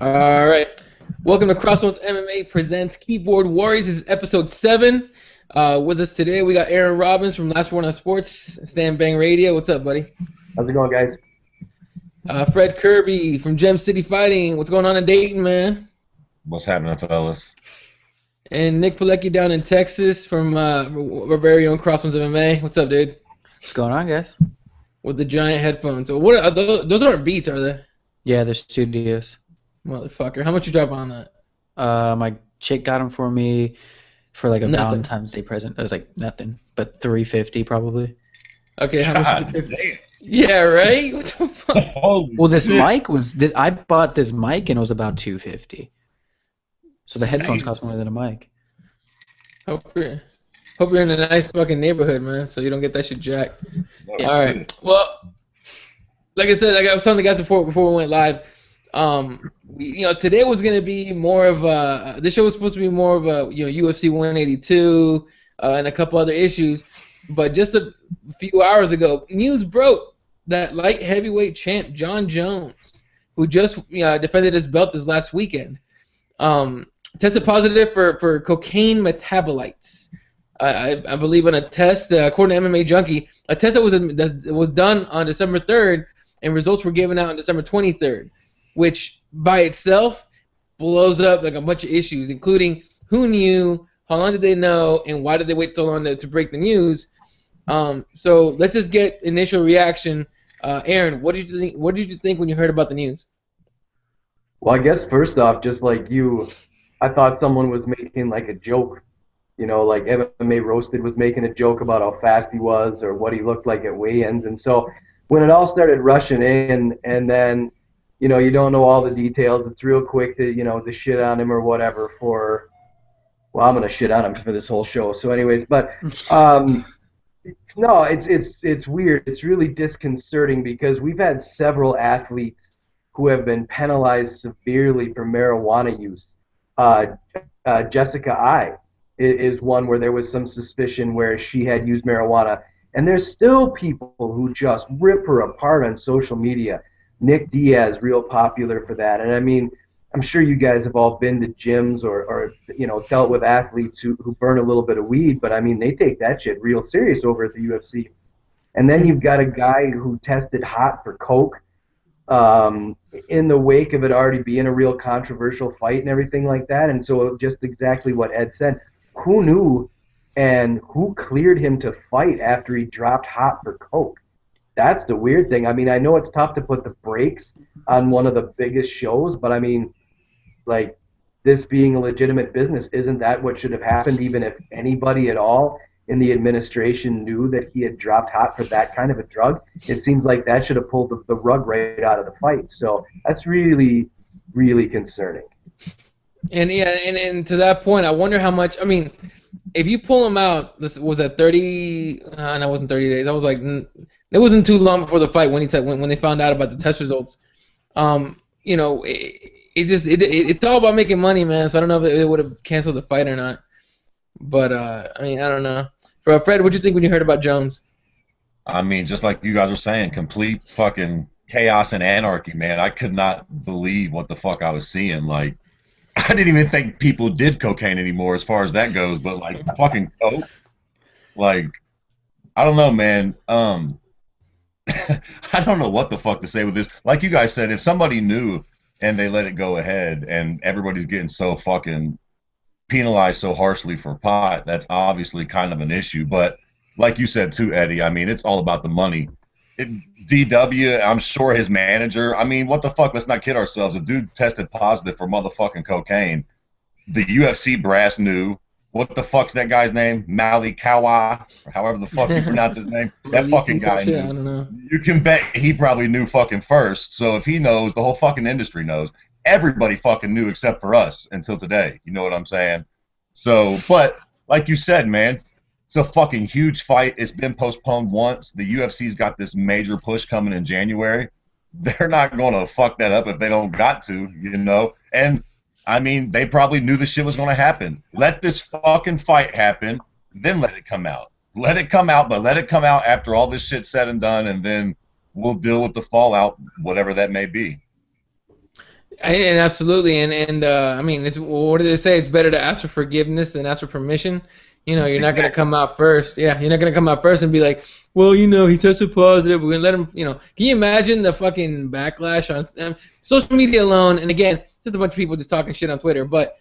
All right. Welcome to Crossroads MMA presents Keyboard Warriors. This is episode 7. With us today, we got Aaron Robbins from Last Word on Sports, Stand Bang Radio. What's up, buddy? How's it going, guys? Fred Kirby from Gem City Fighting. What's going on in Dayton, man? What's happening, fellas? And Nick Pilecki down in Texas from our very own Crossroads MMA. What's up, dude? What's going on, guys? With the giant headphones. So what are those? Those aren't Beats, are they? Yeah, they're studios. Motherfucker. How much you drop on that? My chick got them for me for like a Nothing. Valentine's Day present. It was like nothing, but $350 probably. Okay, how much God did you pay? damn. Yeah, right? What the fuck? Holy Well, this shit. mic was this. I bought this mic and it was about $250. So the headphones cost more than a mic. Hope you're in a nice fucking neighborhood, man, so you don't get that shit jacked. Oh, Yeah, all right. shit. Well, like I said, like I was telling the guys before we went live, today was gonna be more of a. This show was supposed to be more of a UFC 182 and a couple other issues, but just a few hours ago, news broke that light heavyweight champ John Jones, who just defended his belt this last weekend, tested positive for cocaine metabolites. I believe on a test, according to MMA Junkie, a test that was done on December 3rd, and results were given out on December 23rd, which by itself blows up like a bunch of issues, including who knew, how long did they know, and why did they wait so long to break the news. So let's just get initial reaction. Aaron, what did you think? What did you think when you heard about the news? Well, I guess first off, just like you, I thought someone was making like a joke. Like MMA Roasted was making a joke about how fast he was or what he looked like at weigh-ins. And so when it all started rushing in, and then, you don't know all the details, it's real quick to shit on him or whatever for, well, I'm going to shit on him for this whole show. So anyways, but no, it's weird. It's really disconcerting because we've had several athletes who have been penalized severely for marijuana use. Jessica I is one where there was some suspicion where she had used marijuana, and there's still people who just rip her apart on social media. Nick Diaz, real popular for that. And I mean, I'm sure you guys have all been to gyms or dealt with athletes who burn a little bit of weed, but I mean, they take that shit real serious over at the UFC. And then you've got a guy who tested hot for coke in the wake of it already being a real controversial fight and everything like that. And so just exactly what Ed said, who knew and who cleared him to fight after he dropped hot for coke? That's the weird thing. I mean, I know it's tough to put the brakes on one of the biggest shows, but I mean, like, this being a legitimate business, isn't that what should have happened even if anybody at all in the administration knew that he had dropped hot for that kind of a drug? It seems like that should have pulled the rug right out of the fight. So that's really, really concerning. And yeah, and to that point, I wonder how much. I mean, if you pull him out, this was at 30. No, it wasn't 30 days. I was like, it wasn't too long before the fight when when they found out about the test results. It's all about making money, man. So I don't know if it would have canceled the fight or not. But I mean, I don't know. For Fred, what'd you think when you heard about Jones? I mean, just like you guys were saying, complete fucking chaos and anarchy, man. I could not believe what the fuck I was seeing. Like, I didn't even think people did cocaine anymore as far as that goes, but like fucking coke. Like, I don't know, man. I don't know what the fuck to say with this. Like you guys said, if somebody knew and they let it go ahead and everybody's getting so fucking penalized so harshly for pot, that's obviously kind of an issue. But like you said too, Eddie, I mean, it's all about the money. DW, I'm sure his manager, I mean, what the fuck, let's not kid ourselves. A dude tested positive for motherfucking cocaine. The UFC brass knew. What the fuck's that guy's name? Mali Kawa, or however the fuck you pronounce his name. That fucking guy knew. I don't know. You can bet he probably knew fucking first. So if he knows, the whole fucking industry knows. Everybody fucking knew except for us until today. You know what I'm saying? So, but like you said, man, it's a fucking huge fight. It's been postponed once. The UFC's got this major push coming in January. They're not going to fuck that up if they don't got to, you know? And, I mean, they probably knew this shit was going to happen. Let this fucking fight happen, then let it come out. Let it come out, but let it come out after all this shit's said and done, and then we'll deal with the fallout, whatever that may be. And absolutely, and I mean, what do they say? It's better to ask for forgiveness than ask for permission. You're not gonna come out first. Yeah, you're not gonna come out first and be like, well, he tested positive. We're gonna let him. Can you imagine the fucking backlash on social media alone? And again, just a bunch of people just talking shit on Twitter. But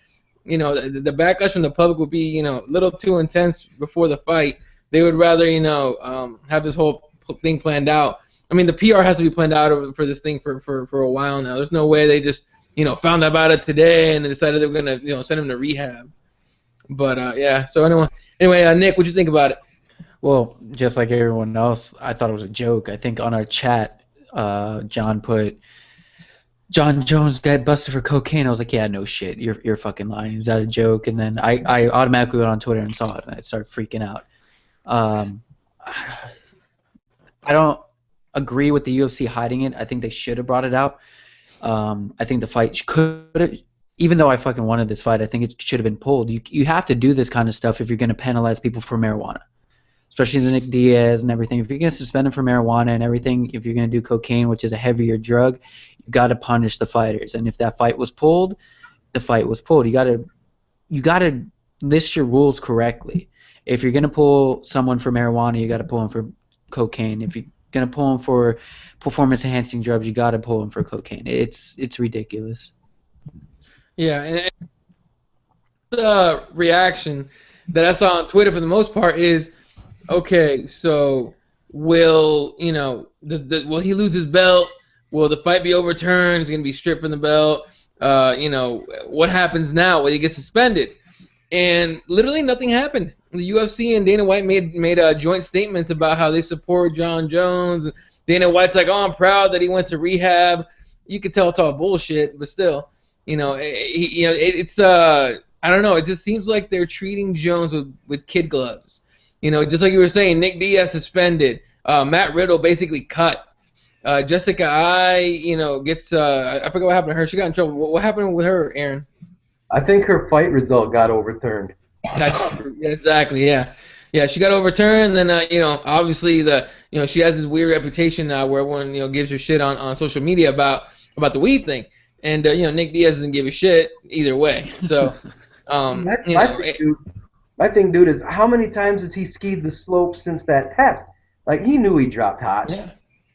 the backlash from the public would be a little too intense before the fight. They would rather have this whole thing planned out. I mean, the PR has to be planned out for this thing for a while now. There's no way they just found out about it today and they decided they were gonna send him to rehab. But yeah. So anyway, Nick, what'd you think about it? Well, just like everyone else, I thought it was a joke. I think on our chat, John put John Jones got busted for cocaine. I was like, yeah, no shit, you're fucking lying. Is that a joke? And then I automatically went on Twitter and saw it, and I started freaking out. I don't agree with the UFC hiding it. I think they should have brought it out. I think the fight could have, even though I fucking wanted this fight, I think it should have been pulled. You have to do this kind of stuff if you're going to penalize people for marijuana, especially the Nick Diaz and everything. If you're going to suspend them for marijuana and everything, if you're going to do cocaine, which is a heavier drug, you got to punish the fighters. And if that fight was pulled, the fight was pulled. You got to list your rules correctly. If you're going to pull someone for marijuana, you got to pull them for cocaine. If you're going to pull them for performance-enhancing drugs, you got to pull them for cocaine. It's ridiculous. Yeah, and the reaction that I saw on Twitter for the most part is, okay, so will will he lose his belt? Will the fight be overturned? Is he going to be stripped from the belt? What happens now? Will he get suspended? And literally nothing happened. The UFC and Dana White made joint statements about how they support John Jones. Dana White's like, oh, I'm proud that he went to rehab. You could tell it's all bullshit, but still, it's I don't know. It just seems like they're treating Jones with kid gloves. Just like you were saying, Nick Diaz suspended. Matt Riddle basically cut. Jessica Ai, gets I forget what happened to her. She got in trouble. What happened with her, Aaron? I think her fight result got overturned. That's true. Yeah, exactly. Yeah, she got overturned. And then obviously she has this weird reputation now where everyone gives her shit on social media about the weed thing. And Nick Diaz doesn't give a shit either way. So my thing, dude, is how many times has he skied the slope since that test? Like, he knew he dropped hot. Yeah.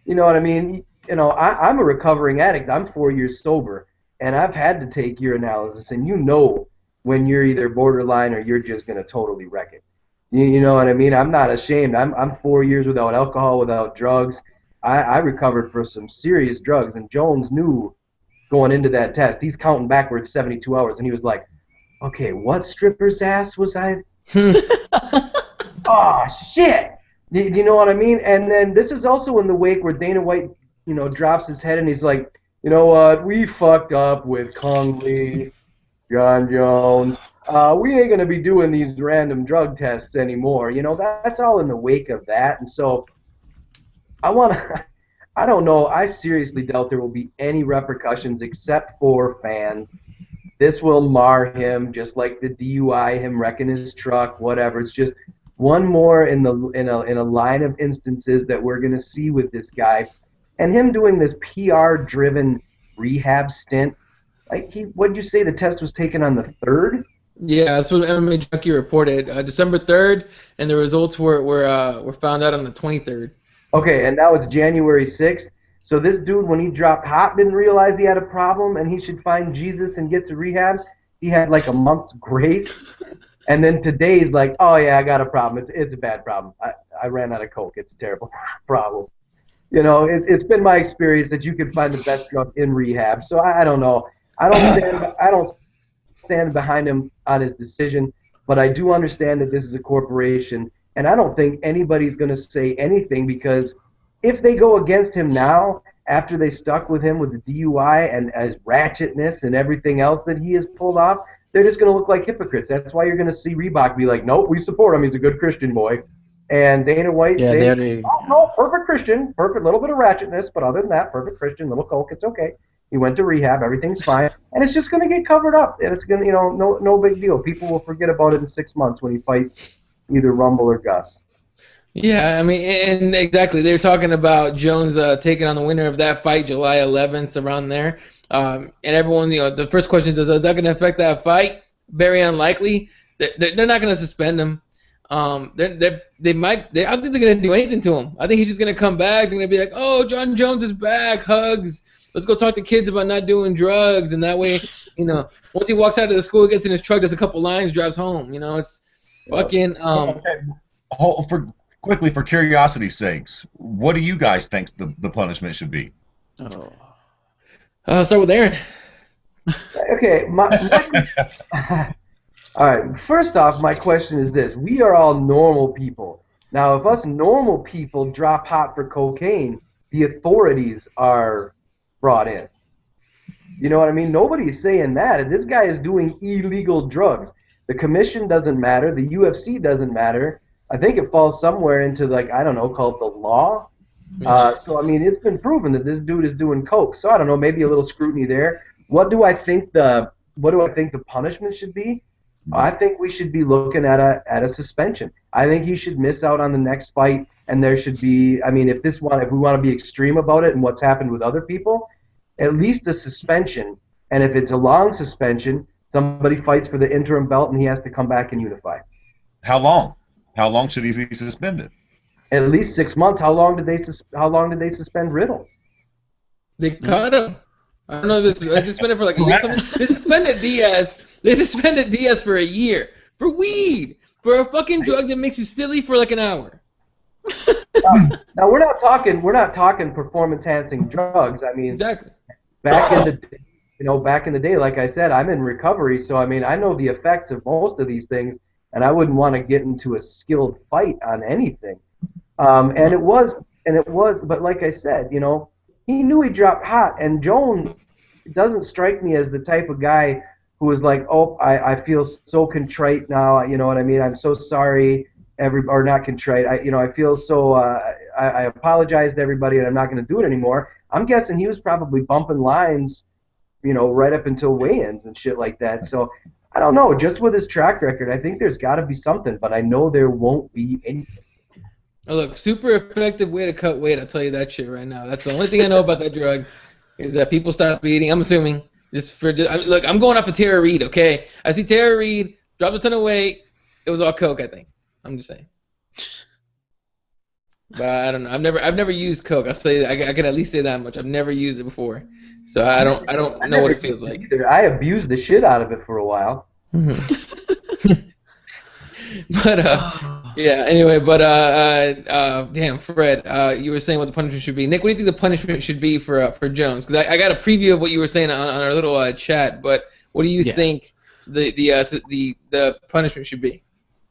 You know what I mean? I'm a recovering addict. I'm 4 years sober, and I've had to take urinalysis, and when you're either borderline or you're just going to totally wreck it. You know what I mean? I'm not ashamed. I'm 4 years without alcohol, without drugs. I recovered for some serious drugs, and Jones knew going into that test. He's counting backwards 72 hours, and he was like, okay, what stripper's ass was I? Oh, shit. You know what I mean? And then this is also in the wake where Dana White, drops his head and he's like, you know what? We fucked up with Kong Lee, John Jones. We ain't going to be doing these random drug tests anymore. That's all in the wake of that. And so I don't know. I seriously doubt there will be any repercussions except for fans. This will mar him, just like the DUI, him wrecking his truck, whatever. It's just one more in a line of instances that we're going to see with this guy, and him doing this PR-driven rehab stint. Like, what'd you say the test was taken on the 3rd? Yeah, that's what MMA Junkie reported, December 3rd, and the results were found out on the 23rd. Okay, and now it's January 6th. So this dude, when he dropped hot, didn't realize he had a problem and he should find Jesus and get to rehab. He had like a month's grace. And then today's like, oh, yeah, I got a problem. It's a bad problem. I ran out of Coke. It's a terrible problem. It's been my experience that you can find the best drug in rehab. So I don't know. I don't stand behind him on his decision, but I do understand that this is a corporation, and I don't think anybody's going to say anything, because if they go against him now, after they stuck with him with the DUI and his ratchetness and everything else that he has pulled off, they're just going to look like hypocrites. That's why you're going to see Reebok be like, nope, we support him. He's a good Christian boy. And Dana White say, oh, no, perfect Christian, perfect little bit of ratchetness, but other than that, perfect Christian, little Coke, it's okay. He went to rehab, everything's fine. And it's just going to get covered up. And it's going to, no big deal. People will forget about it in 6 months when he fights either Rumble or Gus. Yeah, I mean, and exactly. They were talking about Jones taking on the winner of that fight July 11th, around there. And everyone, the first question is that going to affect that fight? Very unlikely. They're not going to suspend him. I don't think they're going to do anything to him. I think he's just going to come back. They're going to be like, oh, John Jones is back, hugs. Let's go talk to kids about not doing drugs, and that way, once he walks out of the school, gets in his truck, does a couple lines, drives home. It's fucking. For curiosity's sakes, what do you guys think the punishment should be? I'll start with Aaron. Okay, all right. First off, my question is this: we are all normal people. Now, if us normal people drop hot for cocaine, the authorities are brought in. You know what I mean? Nobody's saying that. This guy is doing illegal drugs. The commission doesn't matter. The UFC doesn't matter. I think it falls somewhere into, called the law. So, I mean, it's been proven that this dude is doing coke. So, I don't know, maybe a little scrutiny there. What do I think the punishment should be? I think we should be looking at a suspension. I think he should miss out on the next fight, and there should be, if we want to be extreme about it and what's happened with other people, at least a suspension. And if it's a long suspension, somebody fights for the interim belt and he has to come back and unify. How long? How long should he be suspended? At least 6 months. How long did they suspend Riddle? They caught him. I don't know if they suspended for like a year. They suspended Diaz. They suspended Diaz for a year for weed, for a fucking drug that makes you silly for like an hour. Now we're not talking performance enhancing drugs. I mean, exactly. Back in the day, like I said, I'm in recovery, so I know the effects of most of these things, and I wouldn't want to get into a skilled fight on anything. And it was, but like I said, he knew he dropped hot, and Jones doesn't strike me as the type of guy who was like, oh, I feel so contrite now, you know what I mean? I'm so sorry, or not contrite. I feel so, I apologize to everybody, and I'm not going to do it anymore. I'm guessing he was probably bumping lines, right up until weigh-ins and shit like that. So I don't know. Just with his track record, I think there's got to be something, but I know there won't be anything. Oh, look, super effective way to cut weight. I'll tell you that shit right now. That's the only thing I know about that drug is that people stop eating. I'm assuming. Look, I'm going off of Tara Reid, okay? I see Tara Reid, dropped a ton of weight. It was all coke, I think. I'm just saying. But I don't know. I've never used coke. I'll say I can at least say that much. I've never used it before, so I don't know what it feels like. Either. I abused the shit out of it for a while. But yeah. Anyway, but damn, Fred, you were saying what the punishment should be. Nick, what do you think the punishment should be for Jones? Because I got a preview of what you were saying on our little chat. But what do you think the punishment should be?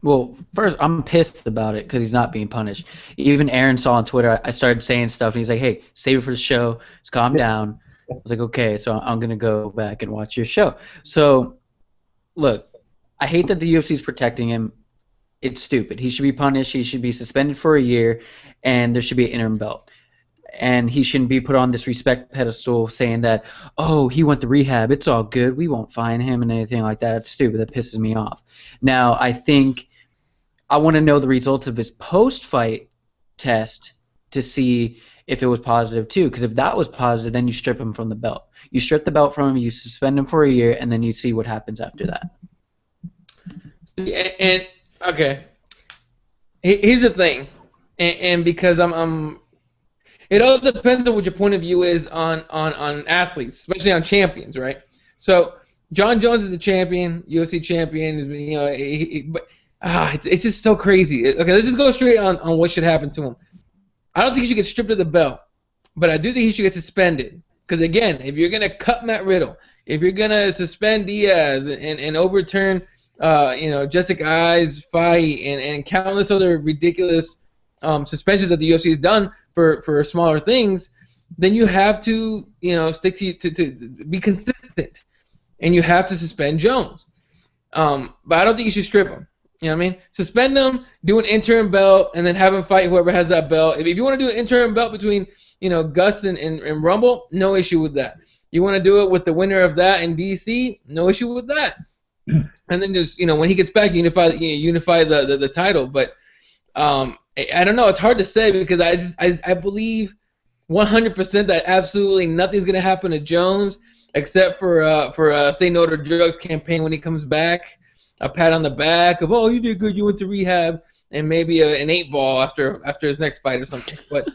Well, first, I'm pissed about it because he's not being punished. Even Aaron saw on Twitter, I started saying stuff, and he's like, hey, save it for the show. Just calm down. I was like, okay, so I'm going to go back and watch your show. So, look, I hate that the UFC is protecting him. It's stupid. He should be punished. He should be suspended for a year, and there should be an interim belt. And he shouldn't be put on this respect pedestal saying that, oh, he went to rehab. It's all good. We won't fine him and anything like that. It's stupid. That pisses me off. Now, I want to know the results of his post-fight test to see if it was positive too. Because if that was positive, then you strip him from the belt. You strip the belt from him, you suspend him for a year, and then you see what happens after that. And okay, here's the thing, and because it all depends on what your point of view is on athletes, especially on champions, right? So John Jones is a champion, UFC champion, but. It's just so crazy. Okay, let's just go straight on what should happen to him. I don't think he should get stripped of the belt, but I do think he should get suspended. Because, again, if you're going to cut Matt Riddle, if you're going to suspend Diaz and overturn Jessica Ai's fight and countless other ridiculous suspensions that the UFC has done for smaller things, then you have to stick to be consistent. And you have to suspend Jones. But I don't think you should strip him. You know what I mean? Suspend him, do an interim belt, and then have him fight whoever has that belt. If you want to do an interim belt between, Gus and Rumble, no issue with that. You want to do it with the winner of that in DC, no issue with that. And then just, when he gets back, unify the title. But I don't know. It's hard to say because I believe 100% that absolutely nothing's going to happen to Jones. except for Say No to Drugs campaign when he comes back, a pat on the back of, oh, you did good, you went to rehab, and maybe an 8-ball after his next fight or something. But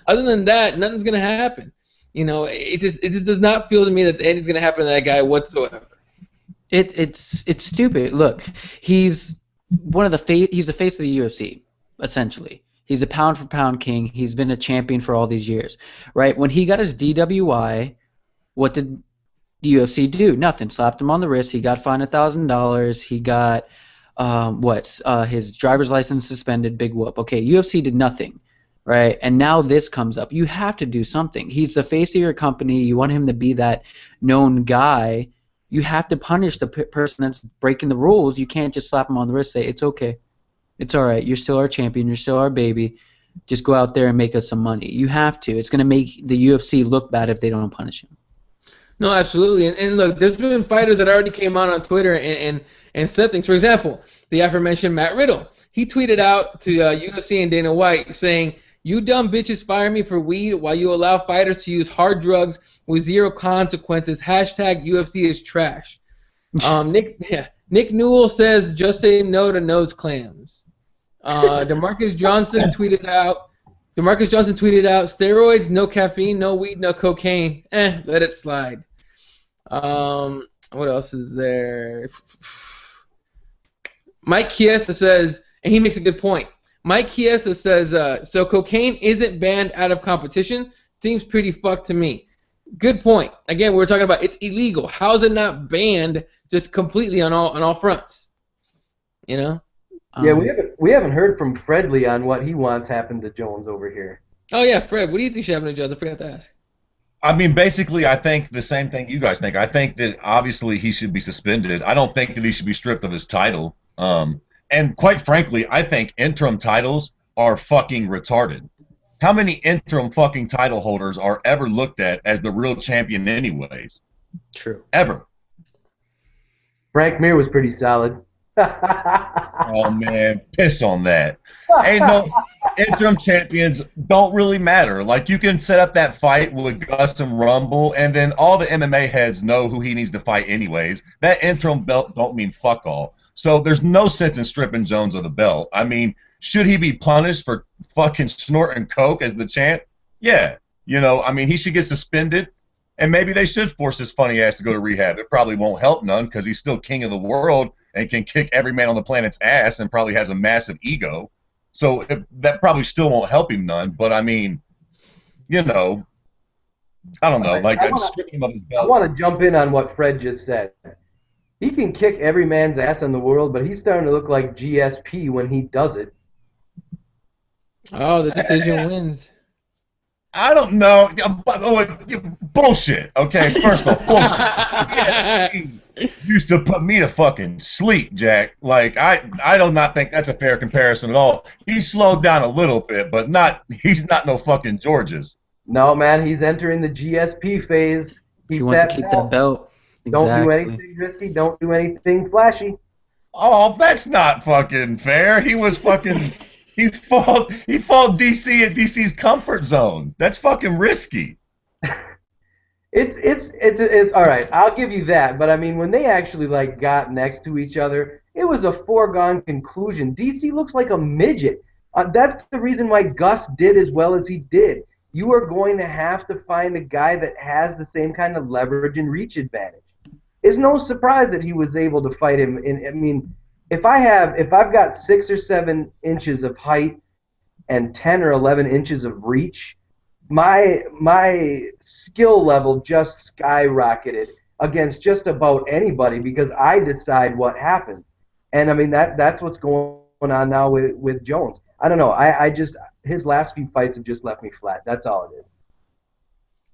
other than that, nothing's gonna happen. You know, it just does not feel to me that anything's gonna happen to that guy whatsoever. It's stupid. Look, he's he's the face of the UFC, essentially. He's a pound for pound king. He's been a champion for all these years, right? When he got his DWI, what did the UFC do? Nothing. Slapped him on the wrist. He got fined $1,000. He got his driver's license suspended. Big whoop. Okay, UFC did nothing, right? And now this comes up. You have to do something. He's the face of your company. You want him to be that known guy. You have to punish the person that's breaking the rules. You can't just slap him on the wrist and say, it's okay. It's all right. You're still our champion. You're still our baby. Just go out there and make us some money. You have to. It's going to make the UFC look bad if they don't punish him. No, absolutely. And look, there's been fighters that already came out on Twitter and said things. For example, the aforementioned Matt Riddle. He tweeted out to UFC and Dana White saying, "You dumb bitches fire me for weed while you allow fighters to use hard drugs with zero consequences. Hashtag UFC is trash." Nick Newell says, "Just say no to nose clams." Demarcus Johnson tweeted out, "Steroids, no caffeine, no weed, no cocaine. Let it slide." What else is there? Mike Chiesa says, and he makes a good point. Mike Chiesa says, so cocaine isn't banned out of competition? Seems pretty fucked to me. Good point. Again, we're talking about it's illegal. How is it not banned just completely on all fronts? You know? Yeah, we haven't heard from Fredley on what he wants happened to Jones over here. Oh yeah, Fred, what do you think should happen to Jones? I forgot to ask. I mean, basically, I think the same thing you guys think. I think that obviously he should be suspended. I don't think that he should be stripped of his title. And quite frankly, I think interim titles are fucking retarded. How many interim fucking title holders are ever looked at as the real champion anyways? True. Ever. Frank Mir was pretty solid. Oh, man, piss on that. Ain't no interim champions don't really matter. Like, you can set up that fight with Gus and Rumble, and then all the MMA heads know who he needs to fight anyways. That interim belt don't mean fuck all. So there's no sense in stripping Jones of the belt. I mean, should he be punished for fucking snorting coke as the champ? Yeah. You know, I mean, he should get suspended, and maybe they should force his funny ass to go to rehab. It probably won't help none because he's still king of the world and can kick every man on the planet's ass and probably has a massive ego. So that probably still won't help him none. But, I mean, you know, I don't know. Like, stripping him of his belt. I want to jump in on what Fred just said. He can kick every man's ass in the world, but he's starting to look like GSP when he does it. Oh, the decision wins. I don't know. Bullshit. Okay, first off, bullshit. Used to put me to fucking sleep, Jack. Like, I do not think that's a fair comparison at all. He slowed down a little bit, but he's not no fucking Georges. No, man, he's entering the GSP phase. He wants to keep that belt. Don't do anything risky. Don't do anything flashy. Oh, that's not fucking fair. He was fucking... He fought DC at DC's comfort zone. That's fucking risky. It's all right. I'll give you that. But I mean, when they actually like got next to each other, it was a foregone conclusion. DC looks like a midget. That's the reason why Gus did as well as he did. You are going to have to find a guy that has the same kind of leverage and reach advantage. It's no surprise that he was able to fight him. I mean, if I've got 6 or 7 inches of height and 10 or 11 inches of reach, my skill level just skyrocketed against just about anybody because I decide what happens. And I mean that's what's going on now with Jones. I don't know. I just his last few fights have just left me flat. That's all it is.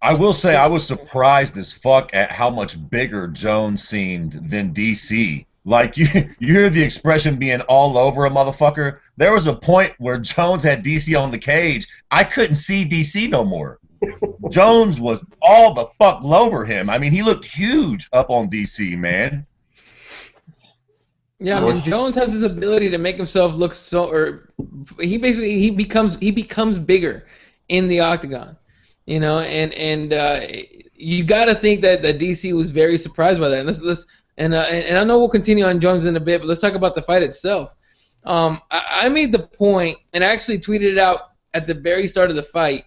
I will say I was surprised as fuck at how much bigger Jones seemed than DC. Like, you hear the expression being all over a motherfucker. There was a point where Jones had DC on the cage. I couldn't see DC no more. Jones was all the fuck over him. I mean, he looked huge up on DC, man. Yeah, I mean, Jones has this ability to make himself look he becomes bigger in the octagon. You got to think that DC was very surprised by that. And I know we'll continue on Jones in a bit, but let's talk about the fight itself. I made the point, and I actually tweeted it out at the very start of the fight,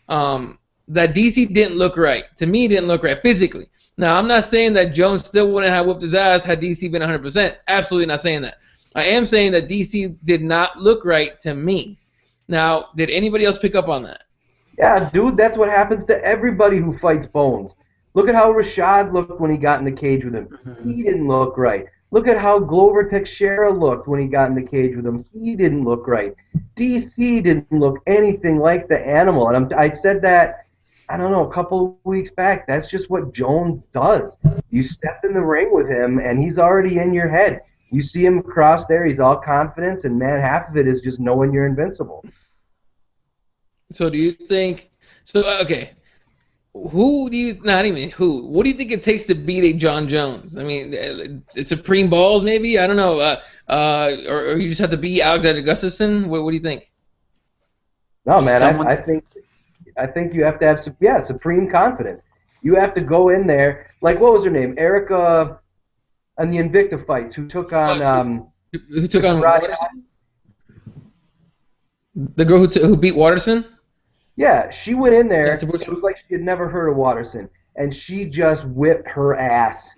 that DC didn't look right. To me, didn't look right physically. Now, I'm not saying that Jones still wouldn't have whooped his ass had DC been 100%. Absolutely not saying that. I am saying that DC did not look right to me. Now, did anybody else pick up on that? Yeah, dude, that's what happens to everybody who fights Bones. Look at how Rashad looked when he got in the cage with him. He didn't look right. Look at how Glover Teixeira looked when he got in the cage with him. He didn't look right. DC didn't look anything like the animal. And I said that, I don't know, a couple of weeks back. That's just what Jones does. You step in the ring with him, and he's already in your head. You see him across there, he's all confidence, and, man, half of it is just knowing you're invincible. So do you think – so, okay. What do you think it takes to beat a John Jones? I mean, Supreme Balls maybe? I don't know. Or you just have to beat Alexander Gustafsson? What do you think? No, man, I think you have to have supreme confidence. You have to go in there. Like, what was her name? Erica on the Invicta fights who took on who took on Watterson? The girl who beat Watterson? Yeah, she went in there. It was like she had never heard of Watterson, and she just whipped her ass.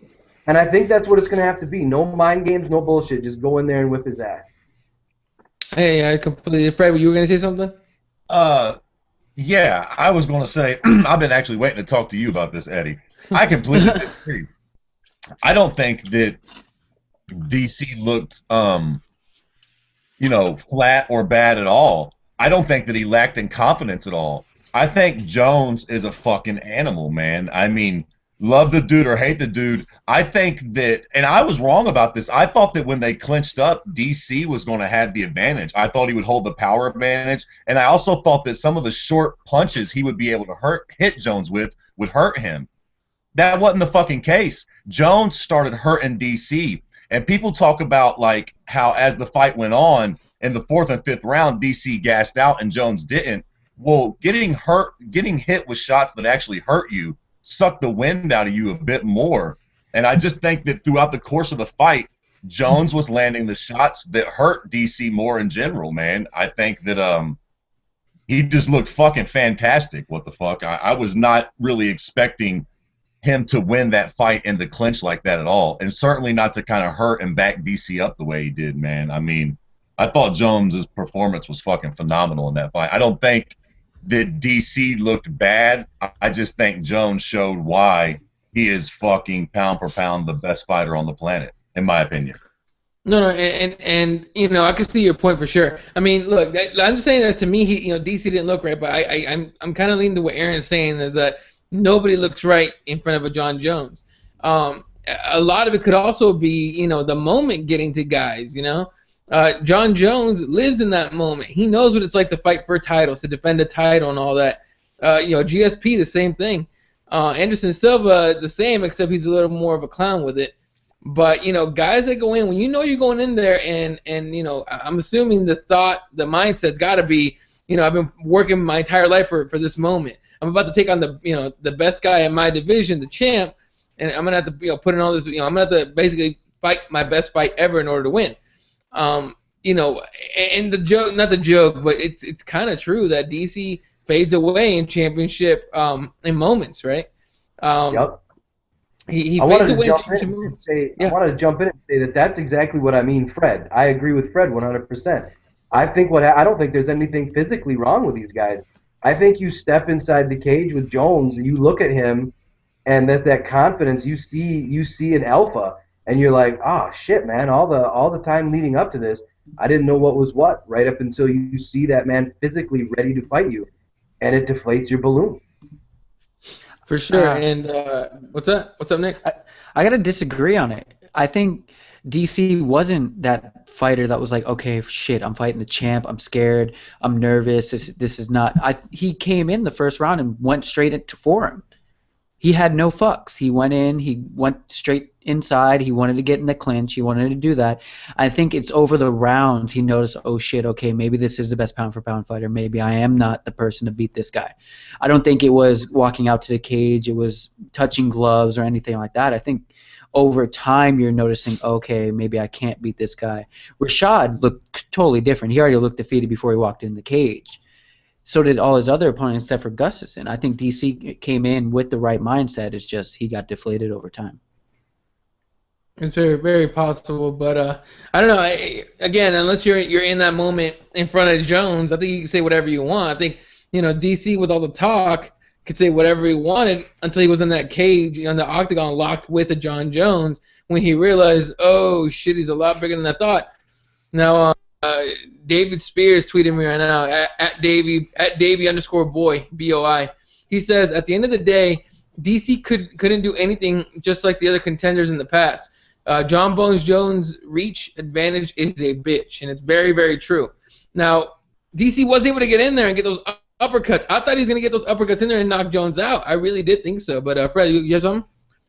And I think that's what it's going to have to be. No mind games, no bullshit. Just go in there and whip his ass. Hey, I completely. Fred, you were going to say something? Yeah, I was going to say, I've been actually waiting to talk to you about this, Eddie. I completely disagree. I don't think that DC looked, flat or bad at all. I don't think that he lacked in confidence at all. I think Jones is a fucking animal, man. I mean, love the dude or hate the dude. I think that, and I was wrong about this, I thought that when they clinched up, DC was going to have the advantage. I thought he would hold the power advantage, and I also thought that some of the short punches he would be able to hit Jones with would hurt him. That wasn't the fucking case. Jones started hurting DC, and people talk about like how as the fight went on, in the 4th and 5th round, DC gassed out and Jones didn't. Well, getting hit with shots that actually hurt you suck the wind out of you a bit more. And I just think that throughout the course of the fight, Jones was landing the shots that hurt DC more in general, man. I think that he just looked fucking fantastic. What the fuck? I was not really expecting him to win that fight in the clinch like that at all, and certainly not to kind of hurt and back DC up the way he did, man. I mean, I thought Jones's performance was fucking phenomenal in that fight. I don't think that DC looked bad. I just think Jones showed why he is fucking pound for pound the best fighter on the planet, in my opinion. No, and I can see your point for sure. I mean, look, I'm just saying that to me, DC didn't look right, but I'm kind of leaning to what Aaron's saying is that nobody looks right in front of a John Jones. A lot of it could also be, the moment getting to guys, John Jones lives in that moment. He knows what it's like to fight for titles, to defend a title and all that. GSP, the same thing. Anderson Silva, the same, except he's a little more of a clown with it. But, guys that go in, when you're going in there and I'm assuming the mindset's got to be, I've been working my entire life for this moment. I'm about to take on the best guy in my division, the champ, and I'm going to have to, put in all this, I'm going to have to basically fight my best fight ever in order to win. And the joke, not the joke, but it's kind of true that DC fades away in championship in moments, right? Yep. He fades away in championship moments. I wanted to jump in and say that that's exactly what I mean, Fred. I agree with Fred 100%. I don't think there's anything physically wrong with these guys. I think you step inside the cage with Jones and you look at him, and that confidence you see an alpha. And you're like, oh shit, man! All the time leading up to this, I didn't know what was what. Right up until you see that man physically ready to fight you, and it deflates your balloon. For sure. And what's up? What's up, Nick? I gotta disagree on it. I think DC wasn't that fighter that was like, okay, shit, I'm fighting the champ. I'm scared. I'm nervous. This is not. He came in the first round and went straight for him. He had no fucks. He went in. He went straight inside. He wanted to get in the clinch. He wanted to do that. I think it's over the rounds he noticed, oh, shit, okay, maybe this is the best pound-for-pound fighter. Maybe I am not the person to beat this guy. I don't think it was walking out to the cage. It was touching gloves or anything like that. I think over time you're noticing, okay, maybe I can't beat this guy. Rashad looked totally different. He already looked defeated before he walked in the cage. So did all his other opponents except for Gustafsson. I think DC came in with the right mindset. It's just he got deflated over time. It's very, very possible, but I don't know. Again, unless you're in that moment in front of Jones, I think you can say whatever you want. I think DC with all the talk could say whatever he wanted until he was in that cage on the octagon locked with a John Jones when he realized, oh shit, he's a lot bigger than I thought. Now. David Spears tweeted me right now at Davey _ boy BOI. He says at the end of the day, DC couldn't do anything just like the other contenders in the past. John Bones Jones' reach advantage is a bitch, and it's very, very true. Now DC was able to get in there and get those uppercuts. I thought he was gonna get those uppercuts in there and knock Jones out. I really did think so. But Fred, you have something?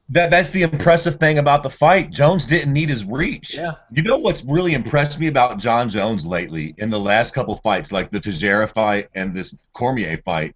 That's the impressive thing about the fight. Jones didn't need his reach. Yeah. You know what's really impressed me about John Jones lately in the last couple fights, like the Teixeira fight and this Cormier fight?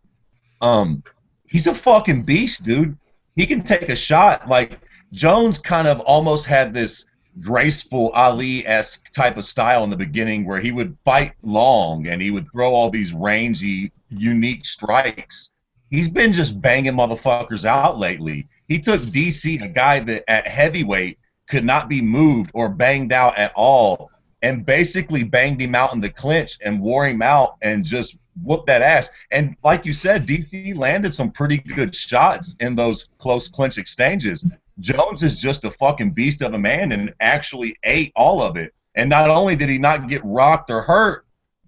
He's a fucking beast, dude. He can take a shot. Like, Jones kind of almost had this graceful Ali-esque type of style in the beginning where he would fight long and he would throw all these rangy, unique strikes. He's been just banging motherfuckers out lately. He took DC, a guy that at heavyweight could not be moved or banged out at all, and basically banged him out in the clinch and wore him out and just whooped that ass. And like you said, DC landed some pretty good shots in those close clinch exchanges. Jones is just a fucking beast of a man and actually ate all of it. And not only did he not get rocked or hurt,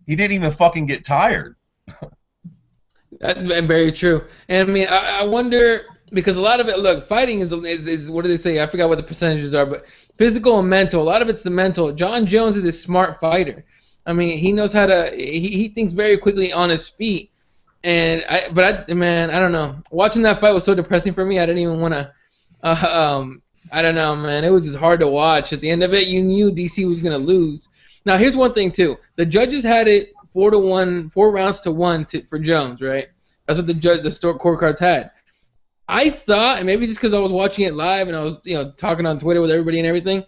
he didn't even fucking get tired. That's very true. And I mean, I wonder, because a lot of it, look, fighting is what do they say? I forgot what the percentages are, but physical and mental. A lot of it's the mental. John Jones is a smart fighter. I mean, he knows how to. He thinks very quickly on his feet. And I don't know. Watching that fight was so depressing for me. I didn't even want to. I don't know, man. It was just hard to watch. At the end of it, you knew DC was gonna lose. Now, here's one thing too. The judges had it 4-1, 4 rounds to 1 for Jones, right? That's what the scorecards had. I thought, and maybe just because I was watching it live and I was, talking on Twitter with everybody and everything,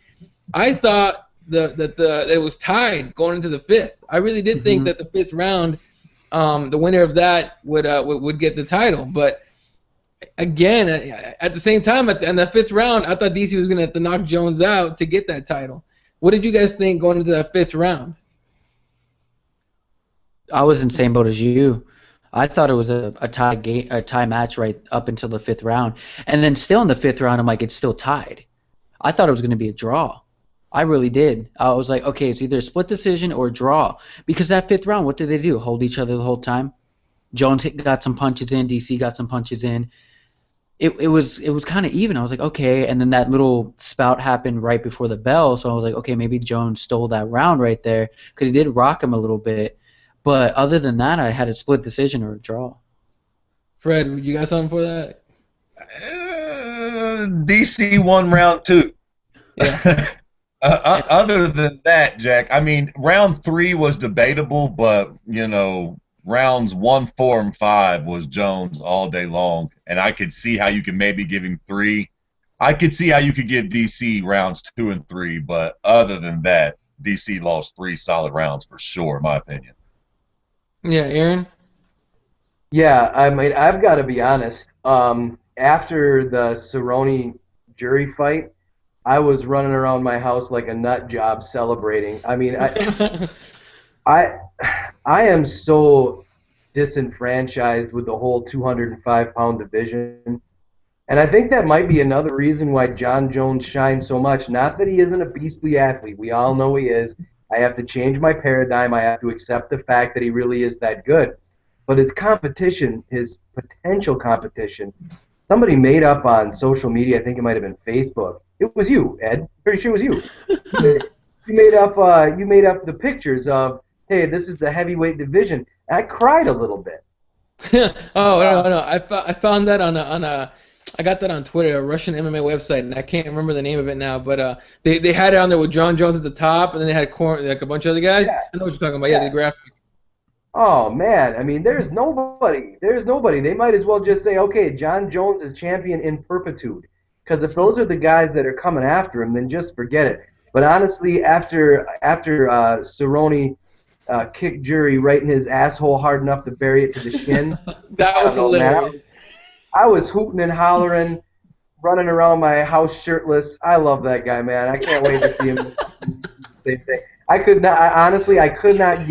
I thought that it was tied going into the 5th. I really did think that the 5th round, the winner of that would get the title. But again, at the same time, in the 5th round, I thought DC was going to have to knock Jones out to get that title. What did you guys think going into that 5th round? I was in the same boat as you. I thought it was a tie match right up until the 5th round. And then still in the 5th round, I'm like, it's still tied. I thought it was going to be a draw. I really did. I was like, okay, it's either a split decision or a draw. Because that 5th round, what did they do? Hold each other the whole time? Jones got some punches in. DC got some punches in. It was kind of even. I was like, okay. And then that little spout happened right before the bell. So I was like, okay, maybe Jones stole that round right there because he did rock him a little bit. But other than that, I had a split decision or a draw. Fred, you got something for that? DC won round 2. Yeah. Other than that, Jack, I mean, round 3 was debatable, but, rounds 1, 4, and 5 was Jones all day long. And I could see how you could maybe give him 3. I could see how you could give DC rounds 2 and 3, but other than that, DC lost 3 solid rounds for sure, in my opinion. Yeah, Aaron? Yeah, I mean, I've got to be honest. After the Cerrone jury fight, I was running around my house like a nut job celebrating. I mean, I am so disenfranchised with the whole 205-pound division. And I think that might be another reason why John Jones shines so much. Not that he isn't a beastly athlete. We all know he is. I have to change my paradigm. I have to accept the fact that he really is that good. But his competition, his potential competition, somebody made up on social media, I think it might have been Facebook. It was you, Ed. Pretty sure it was you. You made up the pictures of, hey, this is the heavyweight division. And I cried a little bit. Oh no! I found that on a I got that on Twitter, a Russian MMA website, and I can't remember the name of it now. But they had it on there with John Jones at the top, and then they had like a bunch of other guys. Yeah. I know what you're talking about. Yeah, the graphic. Oh man, I mean, there's nobody. There's nobody. They might as well just say, okay, John Jones is champion in perpetuity. Because if those are the guys that are coming after him, then just forget it. But honestly, after Cerrone kicked Jury right in his asshole hard enough to bury it to the shin, That was hilarious. I was hooting and hollering, running around my house shirtless. I love that guy, man. I can't wait to see him. Same thing. I could not. Honestly, I couldn't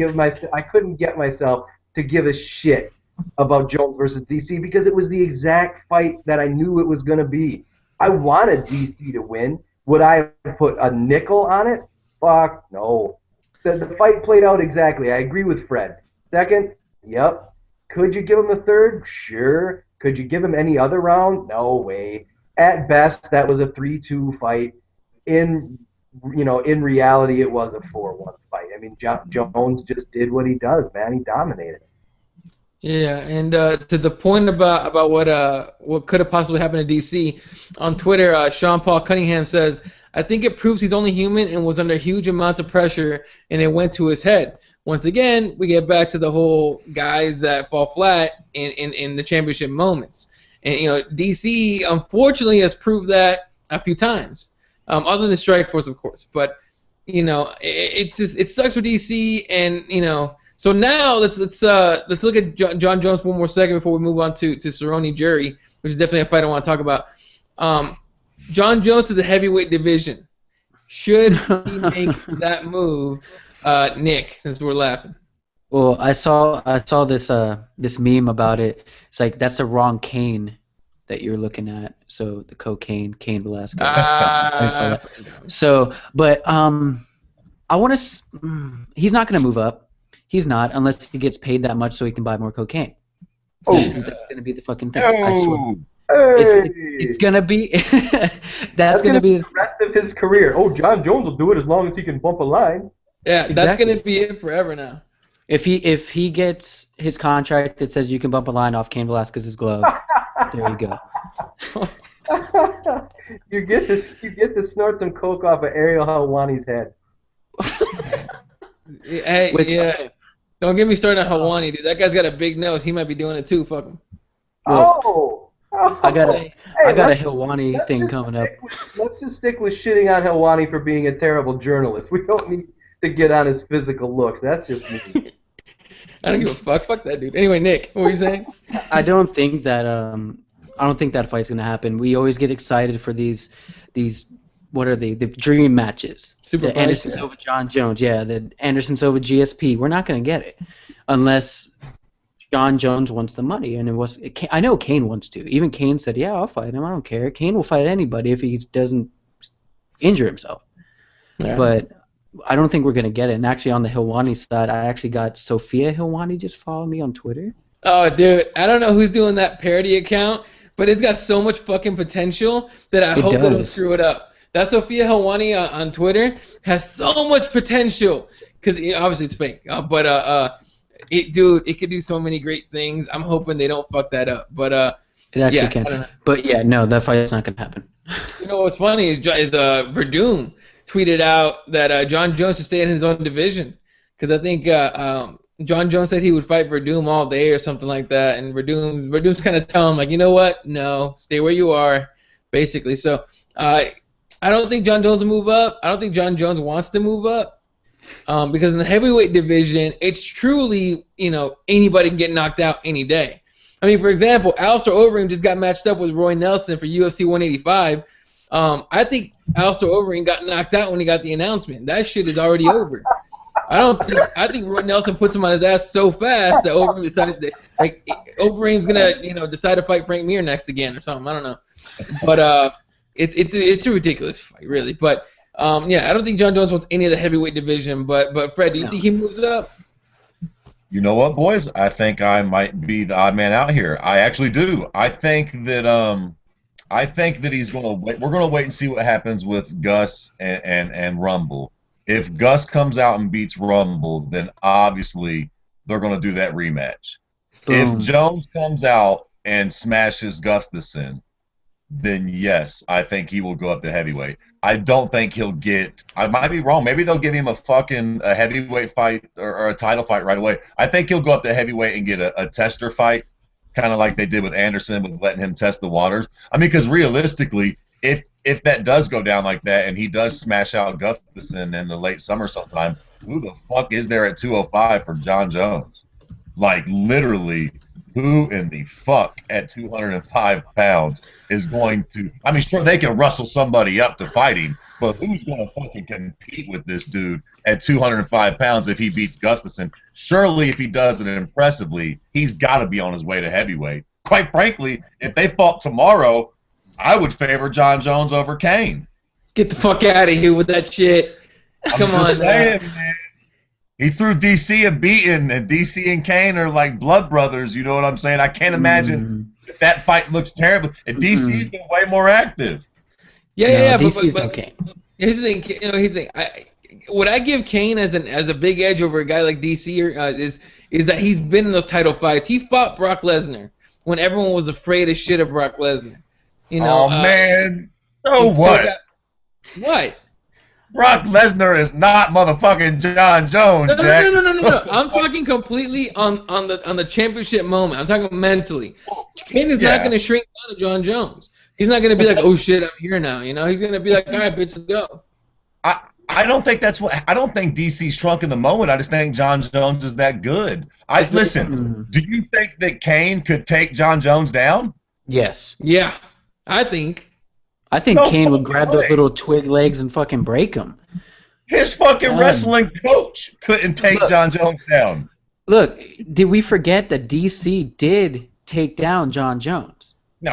get myself to give a shit about Jones versus DC because it was the exact fight that I knew it was going to be. I wanted DC to win. Would I put a nickel on it? Fuck no. The fight played out exactly. I agree with Fred. Second, yep. Could you give him a third? Sure. Could you give him any other round? No way. At best, that was a 3-2 fight. In reality, it was a 4-1 fight. I mean, Jones just did what he does, man. He dominated. Yeah, and to the point about what could have possibly happened to DC, on Twitter, Sean Paul Cunningham says, I think it proves he's only human and was under huge amounts of pressure, and it went to his head. Once again, we get back to the whole guys that fall flat in the championship moments. And, DC, unfortunately, has proved that a few times, other than Strikeforce, of course. But, it sucks for DC, and, so now let's look at John Jones for one more second before we move on to Cerrone Jury, which is definitely a fight I want to talk about. John Jones to the heavyweight division. Should he make that move, Nick? Since we're laughing. Well, I saw this meme about it. It's like that's a wrong Kane that you're looking at. So the cocaine, Cain Velasquez. I saw that. So, but I want to. He's not going to move up. He's not unless he gets paid that much so he can buy more cocaine. Oh, that's going to be the fucking thing. I swear. Hey. It's going to be. that's going to be the rest of his career. Oh, John Jones will do it as long as he can bump a line. Yeah, exactly. That's going to be it forever now. If he gets his contract that says you can bump a line off Cain Velasquez's glove, there you go. You get to snort some coke off of Ariel Helwani's head. Hey, yeah. Don't get me started on Helwani, dude. That guy's got a big nose. He might be doing it too. Fuck him. I got a Helwani thing coming up. Let's just stick with shitting on Helwani for being a terrible journalist. We don't need to get on his physical looks. That's just me. I don't give a fuck. Fuck that dude. Anyway, Nick, what were you saying? I don't think that fight's gonna happen. We always get excited for these what are they? The dream matches. The Anderson Silva John Jones. Yeah, the Anderson Silva GSP. We're not gonna get it unless John Jones wants the money, and I know Cain wants to. Even Cain said, "Yeah, I'll fight him. I don't care." Cain will fight anybody if he doesn't injure himself. Yeah. But I don't think we're going to get it. And actually, on the Helwani side, I actually got Sophia Helwani just follow me on Twitter. Oh, dude. I don't know who's doing that parody account, but it's got so much fucking potential that I hope it'll screw it up. That Sophia Helwani on Twitter has so much potential because obviously it's fake. It could do so many great things. I'm hoping they don't fuck that up. But it actually can. But yeah, no, that fight's not going to happen. You know what's funny is Verdum tweeted out that John Jones should stay in his own division because I think John Jones said he would fight Verdum all day or something like that, and Verdum's kind of telling him like, you know what? No, stay where you are, basically. So I don't think John Jones will move up. I don't think John Jones wants to move up because in the heavyweight division, it's truly anybody can get knocked out any day. I mean, for example, Alistair Overeem just got matched up with Roy Nelson for UFC 185. I think Alistair Overeem got knocked out when he got the announcement. That shit is already over. I think Roy Nelson puts him on his ass so fast that Overeem decided that Overeem's gonna decide to fight Frank Mir next again or something. I don't know, but it's a ridiculous fight, really. But I don't think John Jones wants any of the heavyweight division. But Fred, do you think he moves up? You know what, boys? I think I might be the odd man out here. I actually do. I think that he's gonna wait. We're gonna wait and see what happens with Gus and Rumble. If Gus comes out and beats Rumble, then obviously they're gonna do that rematch. Boom. If Jones comes out and smashes Gustafson, then yes, I think he will go up to heavyweight. I don't think he'll get. I might be wrong. Maybe they'll give him a heavyweight fight or a title fight right away. I think he'll go up to heavyweight and get a tester fight, kind of like they did with Anderson, with letting him test the waters. I mean, because realistically, if that does go down like that and he does smash out Gustafsson in the late summer sometime, who the fuck is there at 205 for John Jones? Like, literally, who in the fuck at 205 pounds is going to... I mean, sure, they can rustle somebody up to fight him, but who's going to fucking compete with this dude at 205 pounds if he beats Gustafsson? Surely, if he does it impressively, he's got to be on his way to heavyweight. Quite frankly, if they fought tomorrow, I would favor John Jones over Kane. Get the fuck out of here with that shit. Come on, saying, man. He threw DC a beating, and DC and Kane are like blood brothers. You know what I'm saying? I can't imagine if that fight looks terrible. And DC's been way more active. Yeah, DC's but no Kane. Here's the thing. Here's the thing. Would I give Kane as a big edge over a guy like DC is that he's been in those title fights. He fought Brock Lesnar when everyone was afraid of shit of Brock Lesnar. You know, oh man. So what? What? Brock Lesnar is not motherfucking John Jones, Jack. No. I'm talking completely on the championship moment. I'm talking mentally. Kane is not going to shrink down to John Jones. He's not going to be like, oh shit, I'm here now. You know, he's going to be like, all right, bitch, let's go. I don't think that's what. I don't think DC shrunk in the moment. I just think John Jones is that good. Listen. Do you think that Kane could take John Jones down? Yes. Yeah, I think Kane would grab those little twig legs and fucking break them. His fucking wrestling coach couldn't take John Jones down. Look, did we forget that DC did take down John Jones? No,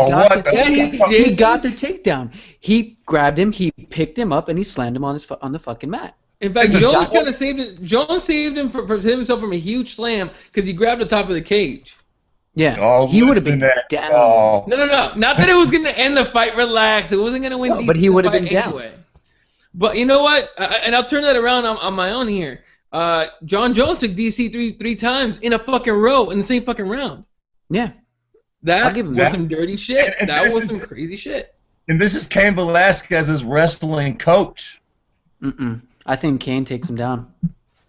he got the takedown. He grabbed him, he picked him up, and he slammed him on the fucking mat. In fact, Jones kind of saved him. Jones saved him from himself from a huge slam because he grabbed the top of the cage. Yeah, he would have been down. Oh. No. Not that it was going to end the fight. Relax. It wasn't going to win. No, but he would have been anyway. down. But you know what? And I'll turn that around on my own here. John Jones took DC three times in a fucking row in the same fucking round. Yeah. That was some dirty shit. That was some crazy shit. And this is Cain Velasquez's wrestling coach. I think Kane takes him down.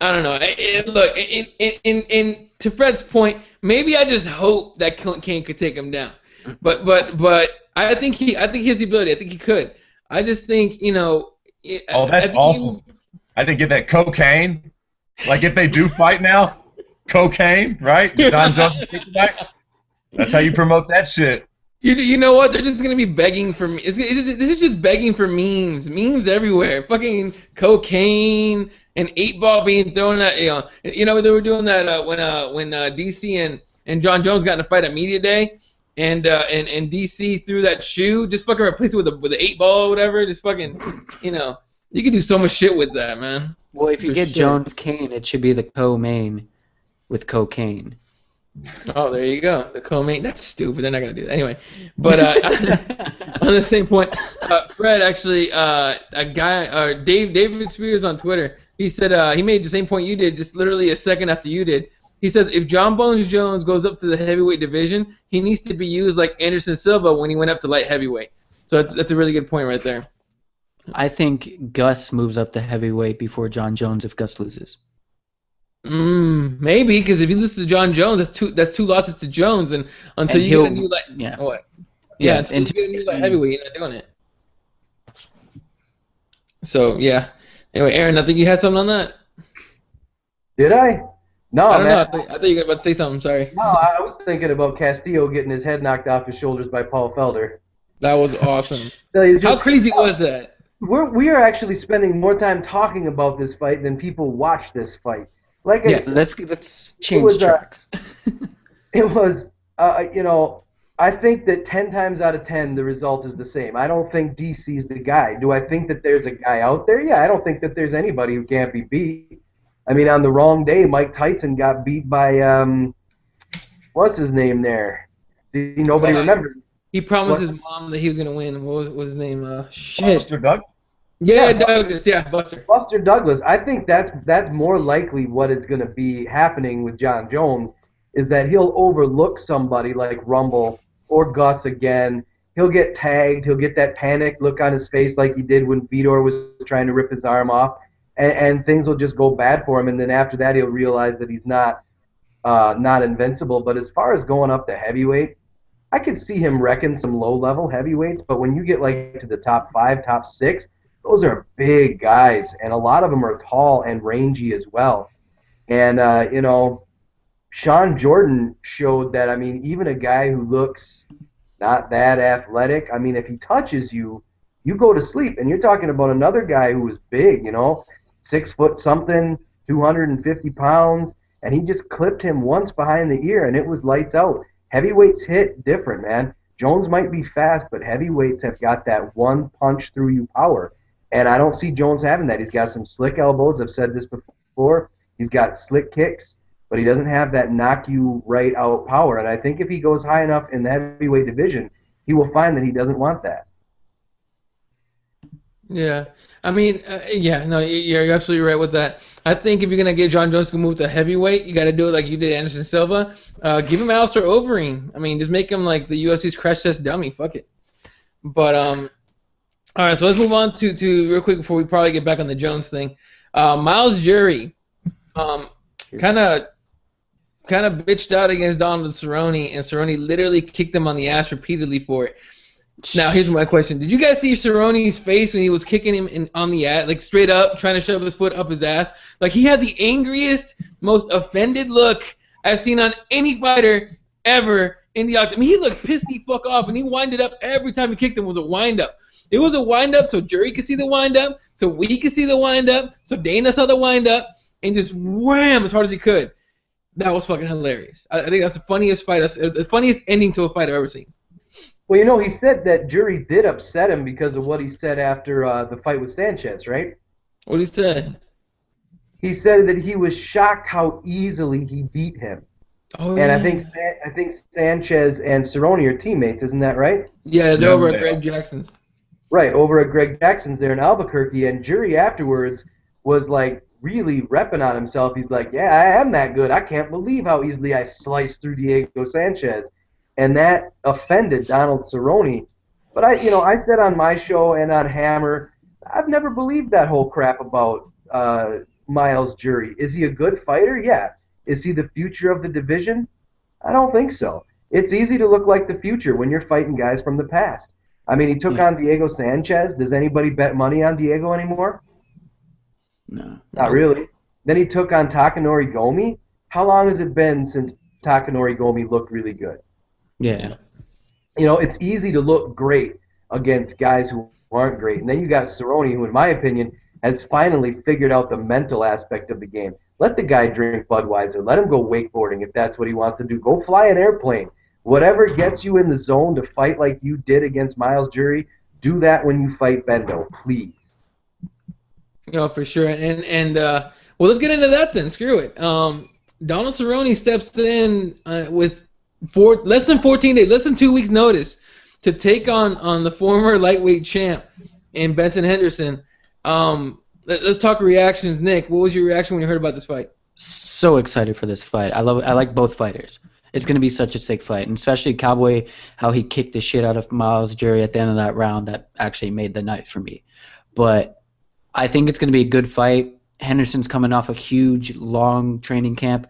I don't know. Look, in to Fred's point, maybe I just hope that Kane could take him down. But I think he has the ability. I think he could. I just think, you know. That's awesome. I think get that cocaine. Like if they do fight now, cocaine, right? John Jones. That's how you promote that shit. You know what? They're just gonna be begging for me. This is just begging for memes. Memes everywhere. Fucking cocaine and 8-ball being thrown at you know they were doing that when DC and John Jones got in a fight at Media Day, and DC threw that shoe, just fucking replaced it with the 8-ball or whatever. Just fucking, you know, you can do so much shit with that, man. Well, if you get Jones Kane, it should be the co-main with cocaine. Oh, there you go. The co-main. That's stupid. They're not gonna do that anyway. But on the same point, Fred actually, a guy, David Spears on Twitter, he said he made the same point you did, just literally a second after you did. He says if John Bones Jones goes up to the heavyweight division, he needs to be used like Anderson Silva when he went up to light heavyweight. So that's a really good point right there. I think Gus moves up to heavyweight before John Jones if Gus loses. Maybe, because if you lose to John Jones, that's two losses to Jones, and until you get a new until you get a new light heavyweight, you're not doing it. So yeah. Anyway, Aaron, I think you had something on that. Did I? No, I don't man. know. I thought you were about to say something. Sorry. No, I was thinking about Castillo getting his head knocked off his shoulders by Paul Felder. That was awesome. How crazy was that? We are actually spending more time talking about this fight than people watch this fight. Like I said, let's change tracks. It was, you know, I think that 10 times out of 10 the result is the same. I don't think DC's the guy. Do I think that there's a guy out there? Yeah, I don't think that there's anybody who can't be beat. I mean, on the wrong day, Mike Tyson got beat by, what's his name there? Nobody remembers. He promised his mom that he was going to win. What was his name? Shit. Buster Douglas? Yeah, Douglas. Yeah, Buster. Buster Douglas. I think that's more likely what is going to be happening with John Jones is that he'll overlook somebody like Rumble or Gus again, he'll get tagged. He'll get that panic look on his face like he did when Fedor was trying to rip his arm off, and things will just go bad for him. And then after that, he'll realize that he's not invincible. But as far as going up to heavyweight, I could see him wrecking some low-level heavyweights. But when you get like to the top 5, top 6, those are big guys, and a lot of them are tall and rangy as well. And Sean Jordan showed that. I mean, even a guy who looks not that athletic, I mean, if he touches you, you go to sleep. And you're talking about another guy who was big, 6 foot something, 250 pounds, and he just clipped him once behind the ear, and it was lights out. Heavyweights hit different, man. Jones might be fast, but heavyweights have got that one punch through you power. And I don't see Jones having that. He's got some slick elbows. I've said this before. He's got slick kicks, but he doesn't have that knock you right out power. And I think if he goes high enough in the heavyweight division, he will find that he doesn't want that. Yeah, I mean, you're absolutely right with that. I think if you're gonna get John Jones to move to heavyweight, you got to do it like you did Anderson Silva. Give him Alistair Overeem. I mean, just make him like the UFC's crash test dummy. Fuck it. But all right, so let's move on to real quick before we probably get back on the Jones thing. Miles Jury, kind of bitched out against Donald Cerrone, and Cerrone literally kicked him on the ass repeatedly for it. Now, here's my question. Did you guys see Cerrone's face when he was kicking him on the ass, like straight up, trying to shove his foot up his ass? Like, he had the angriest, most offended look I've seen on any fighter ever in the octagon. I mean, he looked pissed the fuck off, and he winded up every time he kicked him was a wind-up. It was a wind-up so Jury could see the wind-up, so we could see the wind-up, so Dana saw the wind-up, and just wham as hard as he could. That was fucking hilarious. I think that's the funniest fight, the funniest ending to a fight I've ever seen. Well, he said that Jury did upset him because of what he said after the fight with Sanchez, right? What did he say? He said that he was shocked how easily he beat him. Oh, and yeah. I think Sanchez and Cerrone are teammates, isn't that right? Yeah, they're over at Greg Jackson's. Right, over at Greg Jackson's there in Albuquerque, and Jury afterwards was like really repping on himself. He's like, yeah, I am that good. I can't believe how easily I sliced through Diego Sanchez. And that offended Donald Cerrone. But I said on my show and on Hammer, I've never believed that whole crap about Miles Jury. Is he a good fighter? Yeah. Is he the future of the division? I don't think so. It's easy to look like the future when you're fighting guys from the past. I mean, he took on Diego Sanchez. Does anybody bet money on Diego anymore? No. Not really. Then he took on Takanori Gomi. How long has it been since Takanori Gomi looked really good? Yeah. It's easy to look great against guys who aren't great. And then you got Cerrone, who, in my opinion, has finally figured out the mental aspect of the game. Let the guy drink Budweiser. Let him go wakeboarding if that's what he wants to do. Go fly an airplane. Whatever gets you in the zone to fight like you did against Miles Jury, do that when you fight Bendo, please. For sure. And well, let's get into that then. Screw it. Donald Cerrone steps in with less than 14 days, less than 2 weeks' notice to take on the former lightweight champ in Benson Henderson. Let's talk reactions. Nick, what was your reaction when you heard about this fight? So excited for this fight. I like both fighters. It's going to be such a sick fight, and especially Cowboy, how he kicked the shit out of Miles Jury at the end of that round that actually made the night for me. But I think it's going to be a good fight. Henderson's coming off a huge, long training camp,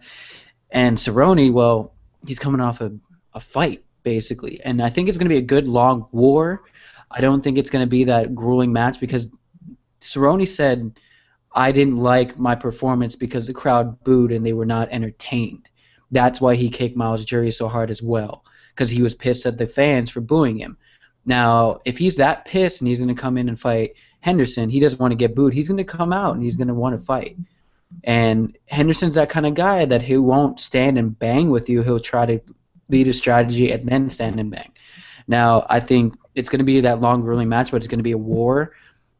and Cerrone, well, he's coming off a fight, basically. And I think it's going to be a good, long war. I don't think it's going to be that grueling match because Cerrone said, I didn't like my performance because the crowd booed and they were not entertained. That's why he kicked Miles Jury so hard as well, because he was pissed at the fans for booing him. Now, if he's that pissed and he's going to come in and fight Henderson, he doesn't want to get booed. He's going to come out and he's going to want to fight. And Henderson's that kind of guy that he won't stand and bang with you. He'll try to lead a strategy and then stand and bang. Now, I think it's going to be that long, grueling match, but it's going to be a war.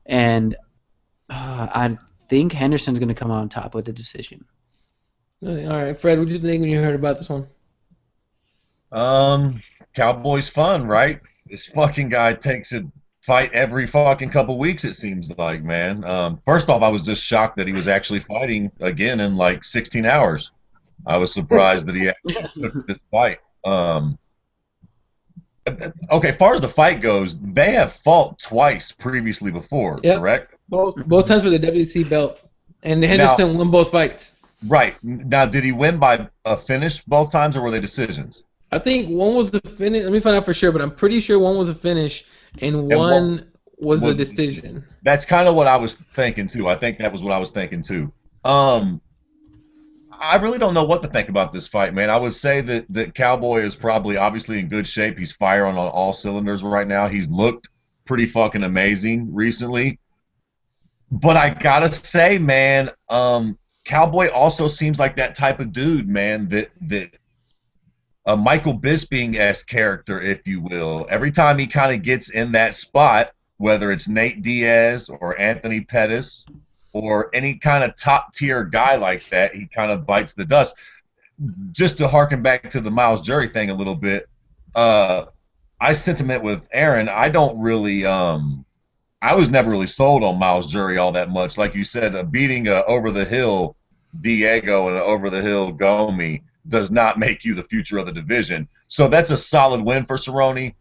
And I think Henderson's going to come out on top with the decision. All right, Fred, what did you think when you heard about this one? Cowboy's fun, right? This fucking guy takes a fight every fucking couple weeks, it seems like, man. First off, I was just shocked that he was actually fighting again in like 16 hours. I was surprised that he actually took this fight. Okay, as far as the fight goes, they have fought twice previously before, Yep. correct? Both times for the WC belt, and Now, Henderson won both fights. right. Now, did he win by a finish both times, or were they decisions? I think one was the finish. Let me find out for sure, but I'm pretty sure one was a finish and And what one was a was decision. That's kind of what I was thinking too. I think that was what I was thinking too. I really don't know what to think about this fight, man. I would say that Cowboy is probably obviously in good shape. He's firing on all cylinders right now. He's looked pretty fucking amazing recently. But I gotta say, man, Cowboy also seems like that type of dude, man, that a Michael Bisping-esque character, if you will. Every time he kind of gets in that spot, whether it's Nate Diaz or Anthony Pettis or any kind of top-tier guy like that, he kind of bites the dust. Just to harken back to the Miles Jury thing a little bit, I sentiment with Aaron, I don't really I was never really sold on Miles Jury all that much. Like you said, beating a over-the-hill Diego and an over-the-hill Gomi does not make you the future of the division. So that's a solid win for Cerrone,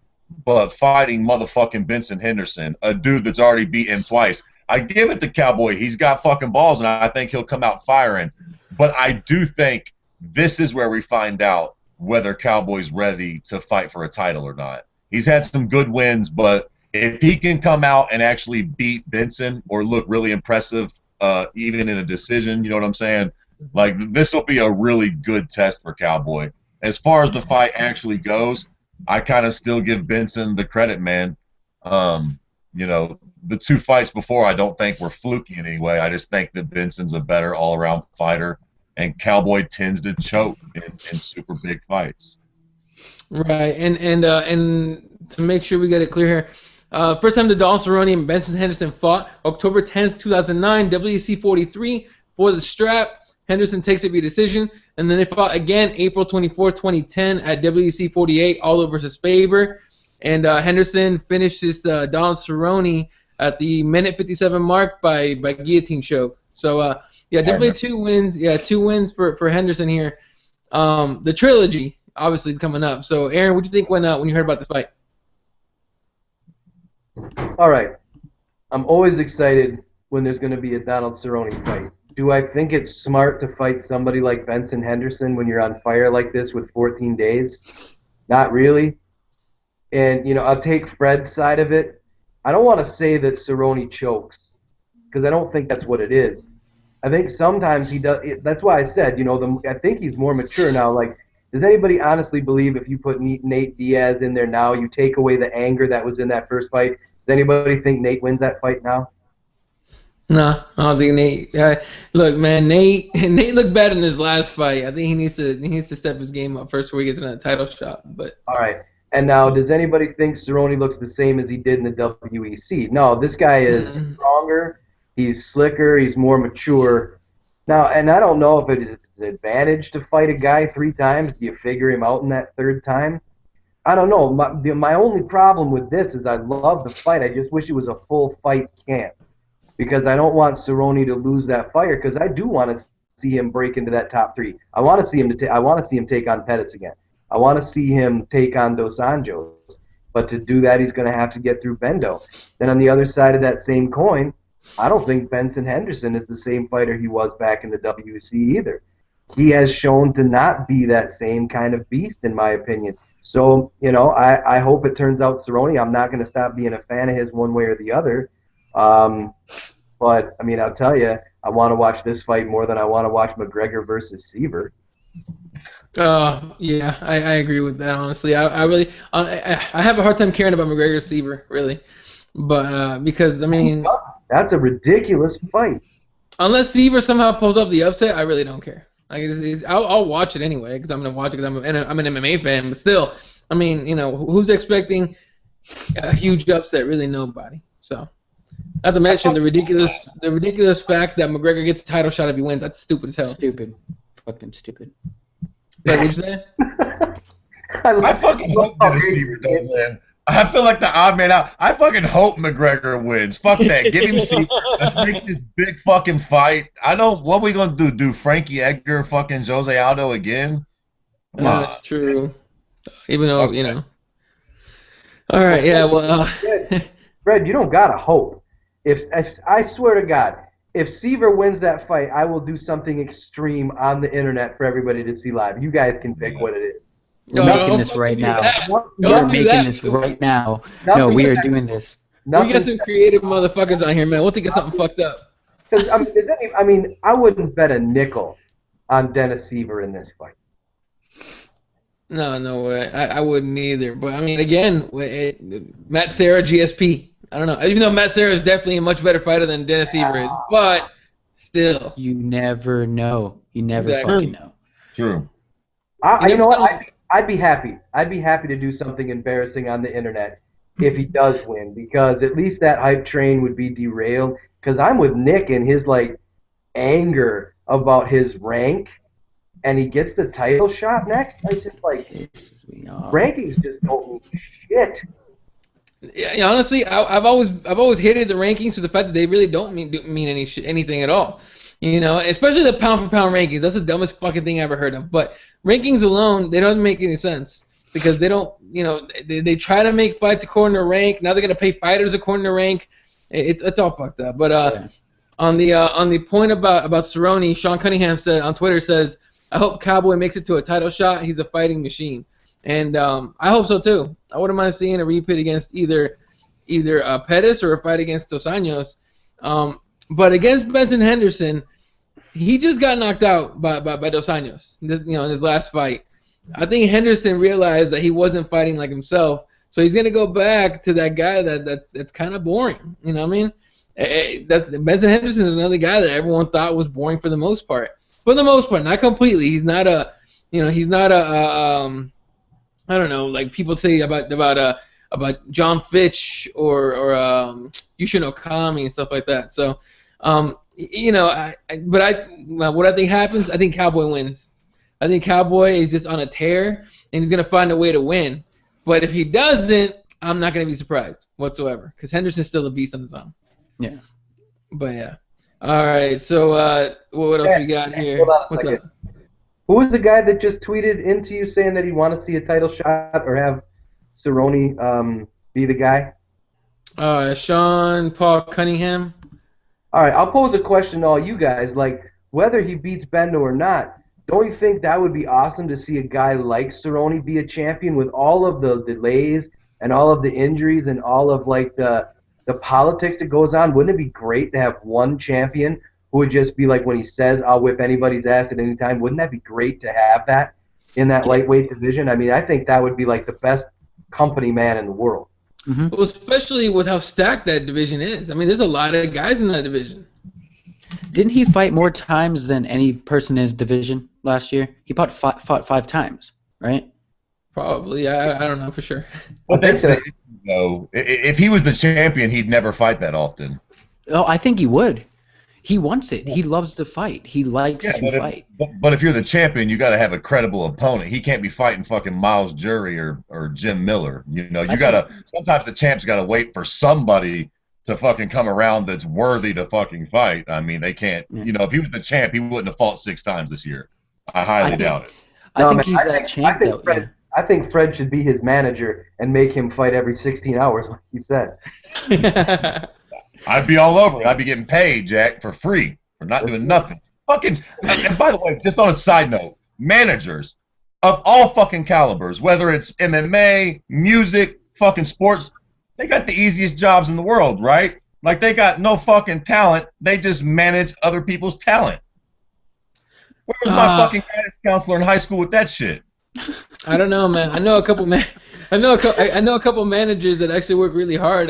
but fighting motherfucking Benson Henderson, a dude that's already beat him twice, I give it to Cowboy. He's got fucking balls, and I think he'll come out firing. But I do think this is where we find out whether Cowboy's ready to fight for a title or not. He's had some good wins, but if he can come out and actually beat Benson or look really impressive, even in a decision, you know what I'm saying? Like, this will be a really good test for Cowboy. As far as the fight actually goes, I kind of still give Benson the credit, man. You know, the two fights before I don't think were fluky in any way. I just think that Benson's a better all-around fighter, and Cowboy tends to choke in super big fights. Right, and to make sure we get it clear here, first time the Donald Cerrone and Benson Henderson fought, October 10th, 2009, WEC 43 for the strap. Henderson takes it via decision, and then they fought again April 24th, 2010 at WEC 48, Aldo versus Faber. And Henderson finished this Donald Cerrone at the minute 57 mark by guillotine choke. So, yeah, definitely two wins. Yeah, two wins for Henderson here. The trilogy, obviously, is coming up. So, Aaron, what do you think when you heard about this fight? All right. I'm always excited when there's going to be a Donald Cerrone fight. Do I think it's smart to fight somebody like Benson Henderson when you're on fire like this with 14 days? Not really. And, you know, I'll take Fred's side of it. I don't want to say that Cerrone chokes because I don't think that's what it is. I think sometimes he does. That's why I said, you know, I think he's more mature now. Like, does anybody honestly believe if you put Nate Diaz in there now, you take away the anger that was in that first fight, does anybody think Nate wins that fight now? No, I don't think Nate. Look, man, Nate looked bad in his last fight. I think he needs to step his game up first before he gets in a title shot. But all right. And now, does anybody think Cerrone looks the same as he did in the WEC? No, this guy is stronger. He's slicker. He's more mature. Now, and I don't know if it is an advantage to fight a guy 3 times. Do you figure him out in that 3rd time? I don't know. My only problem with this is I love the fight. I just wish it was a full fight camp because I don't want Cerrone to lose that fire because I do want to see him break into that top 3. I want to see him take on Pettis again. I want to see him take on Dos Anjos. But to do that, he's going to have to get through Bendo. Then on the other side of that same coin, I don't think Benson Henderson is the same fighter he was back in the WC either. He has shown to not be that same kind of beast, in my opinion. So, you know, I hope it turns out Cerrone. I'm not going to stop being a fan of his one way or the other. But, I mean, I'll tell you, I want to watch this fight more than I want to watch McGregor versus Seaver. Yeah, I agree with that, honestly. I really I have a hard time caring about McGregor Seaver, really. But because, I mean... That's a ridiculous fight. Unless Seaver somehow pulls off the upset, I really don't care. Like, I'll watch it anyway because I'm going to watch it because I'm an MMA fan. But still, I mean, you know, who's expecting a huge upset? Really nobody. So, not to mention the ridiculous fact that McGregor gets a title shot if he wins. That's stupid as hell. Stupid. Fucking stupid. What you say? I fucking hope that Seaver don't win. I feel like the odd man out. I fucking hope McGregor wins. Fuck that. Give him Seaver. Let's make this big fucking fight. What are we going to do? Do Frankie Edgar fucking Jose Aldo again? That's true. Even though, you know. All right, yeah, well, Fred, you don't gotta hope. If I swear to God, if Seaver wins that fight, I will do something extreme on the internet for everybody to see live. You guys can pick what it is. We're making this right now. We're making this right now. No, we are doing this. We got some creative motherfuckers on here, man. We'll think of something fucked up. Because I mean, I wouldn't bet a nickel on Dennis Seaver in this fight. No way. I wouldn't either. But I mean, again, Matt Serra, GSP. I don't know. Even though Matt Serra is definitely a much better fighter than Dennis Seaver is, but still. You never know. You never fucking know. True. You know what? I'd be happy. I'd be happy to do something embarrassing on the internet if he does win, because at least that hype train would be derailed. Because I'm with Nick and his anger about his rank, and he gets the title shot next. It's just rankings just don't mean shit. Yeah, honestly, I've always hated the rankings for the fact that they really don't mean anything at all. You know, especially the pound for pound rankings. That's the dumbest fucking thing I ever heard of. But rankings alone, they don't make any sense because they don't. You know, they try to make fights according to rank. Now they're gonna pay fighters according to rank. It's all fucked up. But on the point about Cerrone, Sean Cunningham said on Twitter says, I hope Cowboy makes it to a title shot. He's a fighting machine. And I hope so too. I wouldn't mind seeing a repeat against either Pettis or a fight against Dos Anjos. But against Benson Henderson, he just got knocked out by Dos Anjos. In his last fight. I think Henderson realized that he wasn't fighting like himself, so he's gonna go back to that guy that's kind of boring. You know what I mean? Benson Henderson is another guy that everyone thought was boring for the most part. For the most part, not completely. He's not a I don't know, like people say about John Fitch or Yushin Okami and stuff like that. So, what I think happens, I think Cowboy wins. I think Cowboy is just on a tear, and he's gonna find a way to win. But if he doesn't, I'm not gonna be surprised whatsoever, because Henderson's still a beast on his own. Yeah. But yeah. All right. So what else we got here? Hold on a second. Who was the guy that just tweeted into you saying that he want to see a title shot or have Cerrone be the guy? Sean Paul Cunningham. All right, I'll pose a question to all you guys. Whether he beats Bendo or not, don't you think that would be awesome to see a guy like Cerrone be a champion with all of the delays and all of the injuries and all of the politics that goes on? Wouldn't it be great to have one champion who would just be when he says, I'll whip anybody's ass at any time? Wouldn't that be great to have that in that lightweight division? I mean, I think that would be the best company man in the world. Mm-hmm. Well, especially with how stacked that division is. I mean, there's a lot of guys in that division. Didn't he fight more times than any person in his division last year? He fought 5 times, right? Probably. I don't know for sure. But that's the issue, though. If he was the champion, he'd never fight that often. Oh, I think he would. He wants it. He loves to fight. He likes to fight. But if you're the champion, you got to have a credible opponent. He can't be fighting fucking Miles Jury or Jim Miller. You got to. Sometimes the champ's got to wait for somebody to fucking come around that's worthy to fucking fight. I mean, they can't. Yeah. If he was the champ, he wouldn't have fought 6 times this year. I highly doubt it. I think he's that champ, though. I think Fred should be his manager and make him fight every 16 hours, like he said. I'd be all over it. I'd be getting paid, Jack, for free for not doing nothing. Fucking. And by the way, just on a side note, managers of all fucking calibers, whether it's MMA, music, fucking sports, they got the easiest jobs in the world, right? They got no fucking talent. They just manage other people's talent. Where was my fucking guidance counselor in high school with that shit? I don't know, man. I know a couple managers that actually work really hard.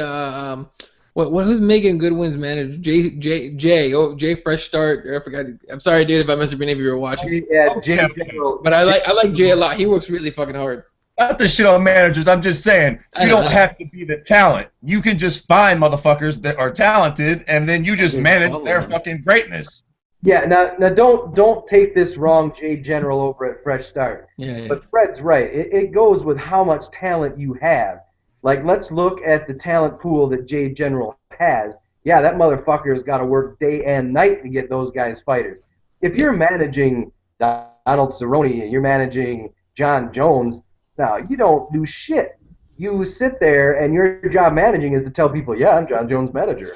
Who's Megan Goodwin's manager? Jay Fresh Start. I forgot. I'm sorry, dude, if I messed up your name if you were watching. Yeah, Jay General. But I like Jay a lot. He works really fucking hard. Not the shit on managers. I'm just saying you don't have to be the talent. You can just find motherfuckers that are talented, and then you just manage their fucking greatness. Yeah. Now don't take this wrong, Jay General over at Fresh Start. Yeah. But Fred's right. It goes with how much talent you have. Let's look at the talent pool that Jay General has. Yeah, that motherfucker's got to work day and night to get those guys fighters. If you're managing Donald Cerrone and you're managing John Jones, now you don't do shit. you sit there and your job managing is to tell people, yeah, I'm John Jones' manager.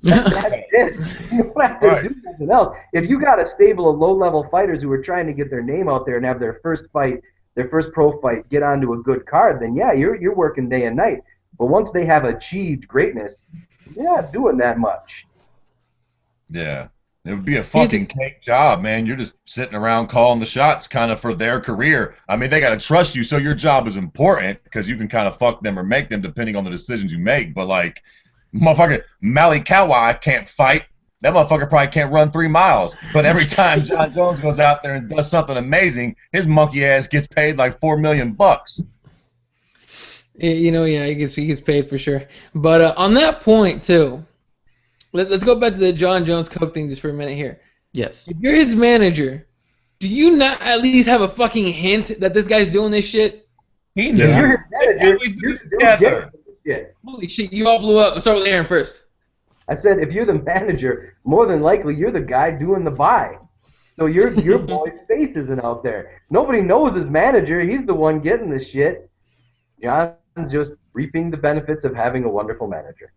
That's it. You don't have to do nothing else. If you got a stable of low-level fighters who are trying to get their name out there and have their first fight, their first pro fight, get onto a good card, then yeah, you're working day and night. But once they have achieved greatness, you're not doing that much. Yeah. It would be a fucking cake job, man. You're just sitting around calling the shots kind of for their career. I mean, they got to trust you, so your job is important because you can kind of fuck them or make them depending on the decisions you make. But, like, motherfucker, Mali Kawhi can't fight. That motherfucker probably can't run 3 miles. But every time John Jones goes out there and does something amazing, his monkey ass gets paid like $4 million. You know, yeah, he gets paid for sure. But on that point, too, let's go back to the John Jones Coke thing just for a minute here. Yes. If you're his manager, do you not at least have a fucking hint that this guy's doing this shit? He knew. You're his manager. You're together. Holy shit, you all blew up. Let's start with Aaron first. I said, if you're the manager, more than likely you're the guy doing the buy. So your boy's face isn't out there. Nobody knows his manager. He's the one getting the shit. John's just reaping the benefits of having a wonderful manager.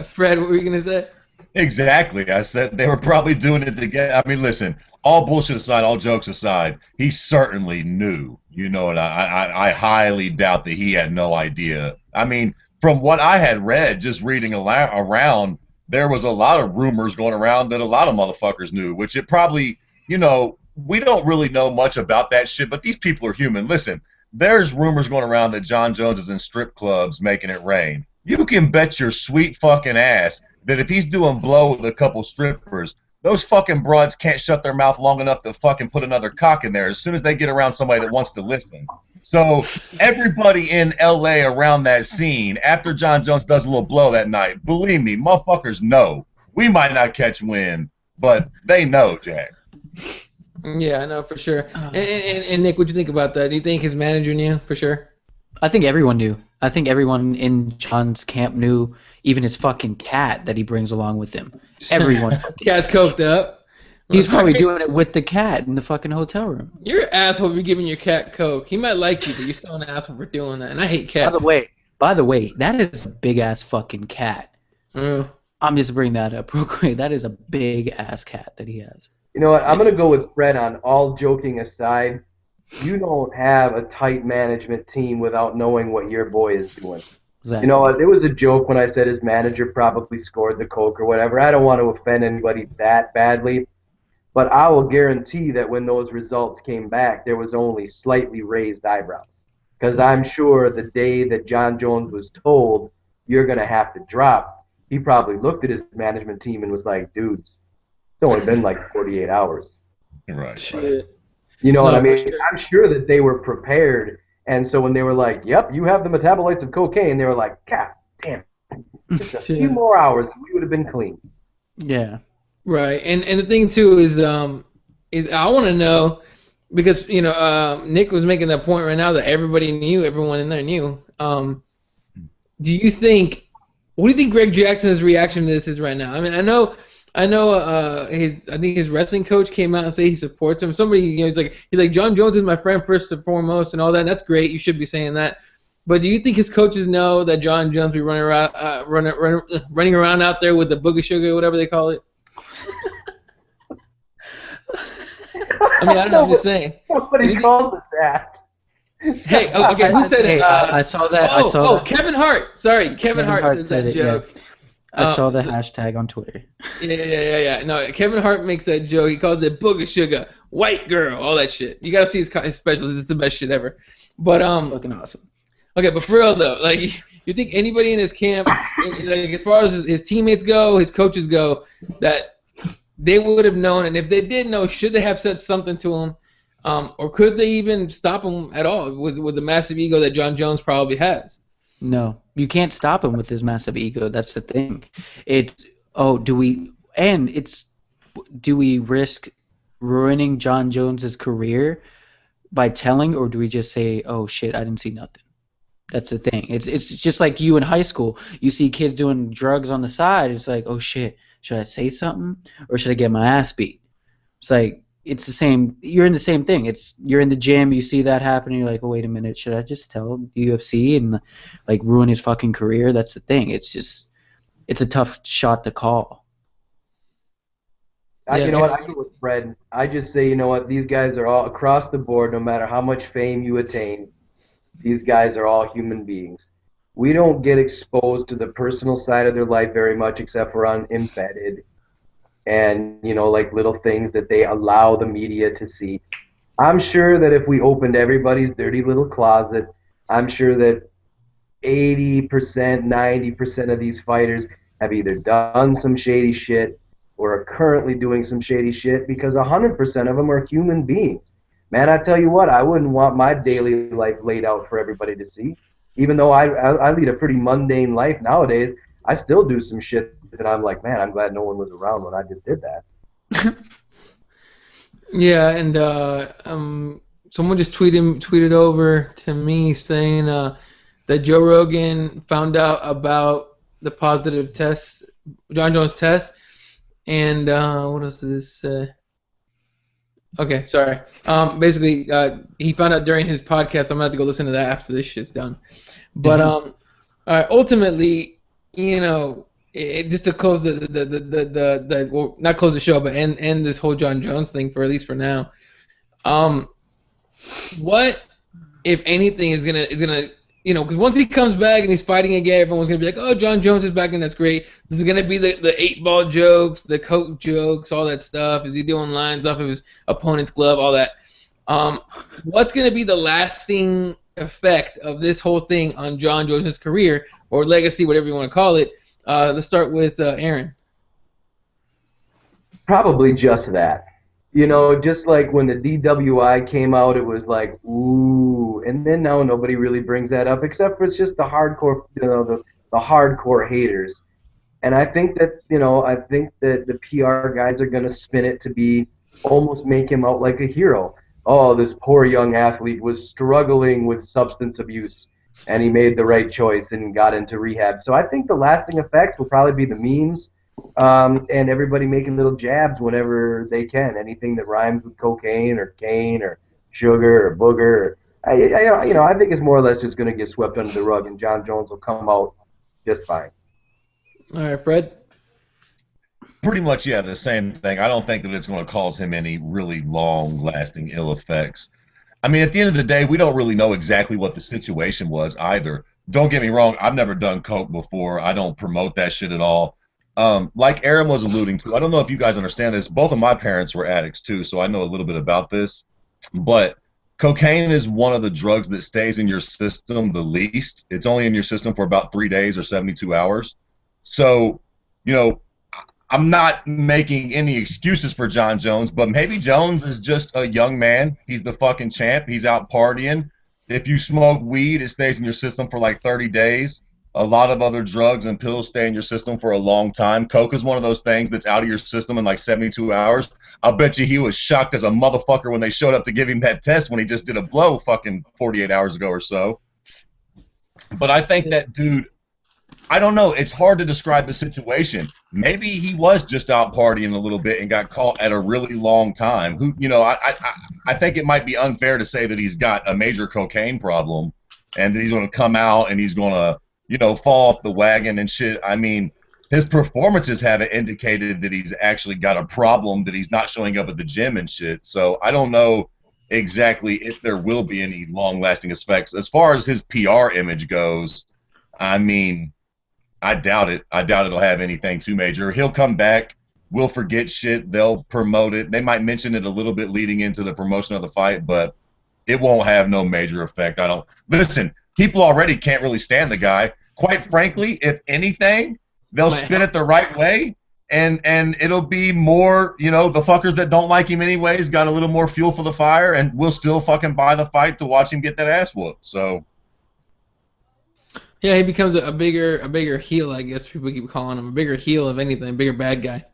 Fred, what were you going to say? Exactly. I said they were probably doing it together. I mean, listen, all bullshit aside, all jokes aside, he certainly knew. You know, and I highly doubt that he had no idea. I mean, from what I had read, just reading around, there was a lot of rumors going around that a lot of motherfuckers knew, which it probably, you know, we don't really know much about that shit, but these people are human. Listen, there's rumors going around that John Jones is in strip clubs making it rain. You can bet your sweet fucking ass that if he's doing blow with a couple strippers, those fucking broads can't shut their mouth long enough to fucking put another cock in there as soon as they get around somebody that wants to listen. So everybody in L.A. around that scene, after John Jones does a little blow that night, believe me, motherfuckers know. We might not catch wind, but they know, Jack. Yeah, I know for sure. And Nick, what'd you think about that? Do you think his manager knew for sure? I think everyone knew. I think everyone in John's camp knew, even his fucking cat that he brings along with him. Everyone. Cat's coked up. He's probably doing it with the cat in the fucking hotel room. You're an asshole for giving your cat coke. He might like you, but you're still an asshole for doing that. And I hate cats. By the way, that is a big ass fucking cat. Mm. I'm just bringing that up real quick. That is a big ass cat that he has. You know what? I'm gonna go with Fred on all joking aside. You don't have a tight management team without knowing what your boy is doing. Exactly. You know what? It was a joke when I said his manager probably scored the coke or whatever. I don't want to offend anybody that badly. But I will guarantee that when those results came back, there was only slightly raised eyebrows. Because I'm sure the day that John Jones was told, you're going to have to drop, he probably looked at his management team and was like, dudes, it's only been like 48 hours. Right. Shit. You know what I mean? Sure. I'm sure that they were prepared. And so when they were like, yep, you have the metabolites of cocaine, they were like, God damn, just a few more hours and we would have been clean. Yeah. Right, and the thing too is I want to know, because you know Nick was making that point right now that everybody knew, everyone in there knew. What do you think Greg Jackson's reaction to this is right now? I mean, I know I think his wrestling coach came out and said he supports him. Somebody, you know, he's like John Jones is my friend first and foremost and all that. And that's great. You should be saying that. But do you think his coaches know that John Jones be running around out there with the booger sugar or whatever they call it? I mean, I don't know. I'm just saying. Nobody calls it that. Hey, okay, who said it? I saw that. That. Kevin Hart. Sorry, Kevin Hart said that joke. Yeah. I saw the hashtag on Twitter. Yeah. No, Kevin Hart makes that joke. He calls it booger sugar, white girl, all that shit. You gotta see his specials. It's the best shit ever. But fucking awesome. Okay, but for real though, like, you think anybody in his camp, like, as far as his teammates go, his coaches go, that they would have known, and if they did know, should they have said something to him, or could they even stop him at all with the massive ego that John Jones probably has? No, you can't stop him with his massive ego. That's the thing. Do we risk ruining John Jones's career by telling, or do we just say, oh shit, I didn't see nothing? That's the thing. It's just like you in high school. You see kids doing drugs on the side. It's like, oh shit, should I say something or should I get my ass beat? It's like, it's the same. You're in the same thing. You're in the gym. You see that happen. And you're like, oh, wait a minute. Should I just tell UFC and like ruin his fucking career? That's the thing. It's a tough shot to call. You know what? I go with Fred. I just say, you know what? These guys are all across the board. No matter how much fame you attain, these guys are all human beings. We don't get exposed to the personal side of their life very much, except for on Embedded, and like little things that they allow the media to see. I'm sure that if we opened everybody's dirty little closet, I'm sure that 80%, 90% of these fighters have either done some shady shit or are currently doing some shady shit, because 100% of them are human beings. Man, I tell you what, I wouldn't want my daily life laid out for everybody to see. Even though I lead a pretty mundane life nowadays, I still do some shit that I'm like, man, I'm glad no one was around when I just did that. Yeah, and someone just tweeted over to me saying that Joe Rogan found out about the positive test, John Jones test, and what else did this say? Okay, sorry. Basically, he found out during his podcast. I'm gonna have to go listen to that after this shit's done. But ultimately, just to close well, not close the show, but end this whole John Jones thing for at least for now. What, if anything, is gonna because once he comes back and he's fighting again, everyone's gonna be like, oh, John Jones is back and that's great. This is gonna be the 8-ball jokes, the coke jokes, all that stuff. Is he doing lines off of his opponent's glove, all that? What's gonna be the lasting effect of this whole thing on John Jones' career or legacy, whatever you want to call it? Let's start with Aaron. Probably just that. Just like when the DWI came out, it was like, ooh, and then now nobody really brings that up, except for it's just the hardcore, the hardcore haters. And I think that, the PR guys are going to spin it to be almost make him out like a hero. Oh, this poor young athlete was struggling with substance abuse, and he made the right choice and got into rehab. So I think the lasting effects will probably be the memes. And everybody making little jabs whenever they can. Anything that rhymes with cocaine or cane or sugar or booger. I think it's more or less just going to get swept under the rug, and John Jones will come out just fine. All right, Fred? Pretty much, yeah, the same thing. I don't think that it's going to cause him any really long-lasting ill effects. I mean, at the end of the day, we don't really know exactly what the situation was either. Don't get me wrong, I've never done coke before. I don't promote that shit at all. Like Aaron was alluding to, I don't know if you guys understand this. Both of my parents were addicts too, so I know a little bit about this. But cocaine is one of the drugs that stays in your system the least. It's only in your system for about 3 days or 72 hours. So, I'm not making any excuses for John Jones, but maybe Jones is just a young man. He's the fucking champ. He's out partying. If you smoke weed, it stays in your system for like 30 days. A lot of other drugs and pills stay in your system for a long time. Coke is one of those things that's out of your system in like 72 hours. I'll bet you he was shocked as a motherfucker when they showed up to give him that test when he just did a blow fucking 48 hours ago or so. But I think that dude, I don't know. It's hard to describe the situation. Maybe he was just out partying a little bit and got caught at a really long time. I think it might be unfair to say that he's got a major cocaine problem and that he's going to come out and he's going to fall off the wagon and shit. I mean, his performances haven't indicated that he's actually got a problem, that he's not showing up at the gym and shit. So I don't know exactly if there will be any long-lasting effects. As far as his PR image goes, I mean, I doubt it. I doubt it'll have anything too major. He'll come back. We'll forget shit. They'll promote it. They might mention it a little bit leading into the promotion of the fight, but it won't have no major effect. Listen, people already can't really stand the guy. Quite frankly, if anything, they'll spin it the right way, and it'll be more, the fuckers that don't like him anyways got a little more fuel for the fire, and we'll still fucking buy the fight to watch him get that ass whooped. So, yeah, he becomes a bigger heel, I guess people keep calling him. A bigger heel, if anything, a bigger bad guy.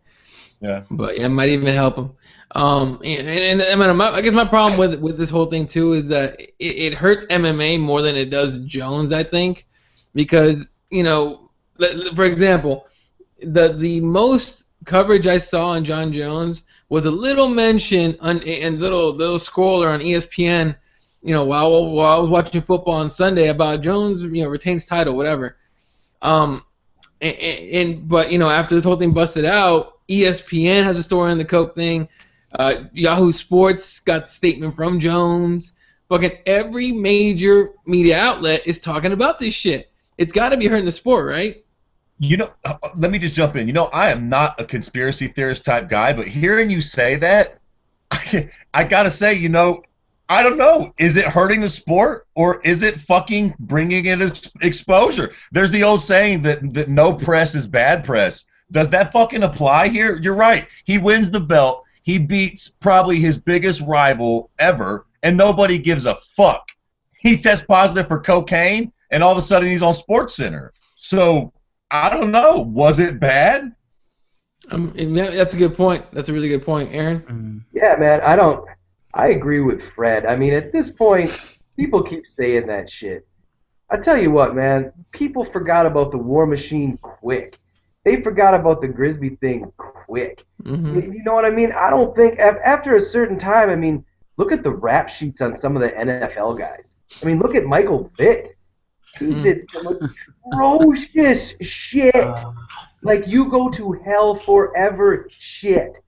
Yeah. But yeah, it might even help him. I guess my problem with this whole thing too is that it hurts MMA more than it does Jones, I think, because for example, the most coverage I saw on John Jones was a little mention and little scroller on ESPN, while I was watching football on Sunday about Jones, retains title, whatever. But after this whole thing busted out, ESPN has a story on the Coke thing. Yahoo Sports got the statement from Jones. Fucking every major media outlet is talking about this shit. It's got to be hurting the sport, right? Let me just jump in. I am not a conspiracy theorist type guy, but hearing you say that, I gotta say, I don't know. Is it hurting the sport, or is it fucking bringing it exposure? There's the old saying that no press is bad press. Does that fucking apply here? You're right. He wins the belt. He beats probably his biggest rival ever, and nobody gives a fuck. He tests positive for cocaine, and all of a sudden he's on SportsCenter. So I don't know. Was it bad? That's a good point. That's a really good point, Aaron. Yeah, man. I agree with Fred. I mean, at this point, people keep saying that shit. I tell you what, man. People forgot about the War Machine quick. They forgot about the Grisby thing quick. Mm-hmm. You know what I mean? I don't think after a certain time. I mean, look at the rap sheets on some of the NFL guys. I mean, look at Michael Vick. He did some atrocious shit. Like, you go to hell forever shit.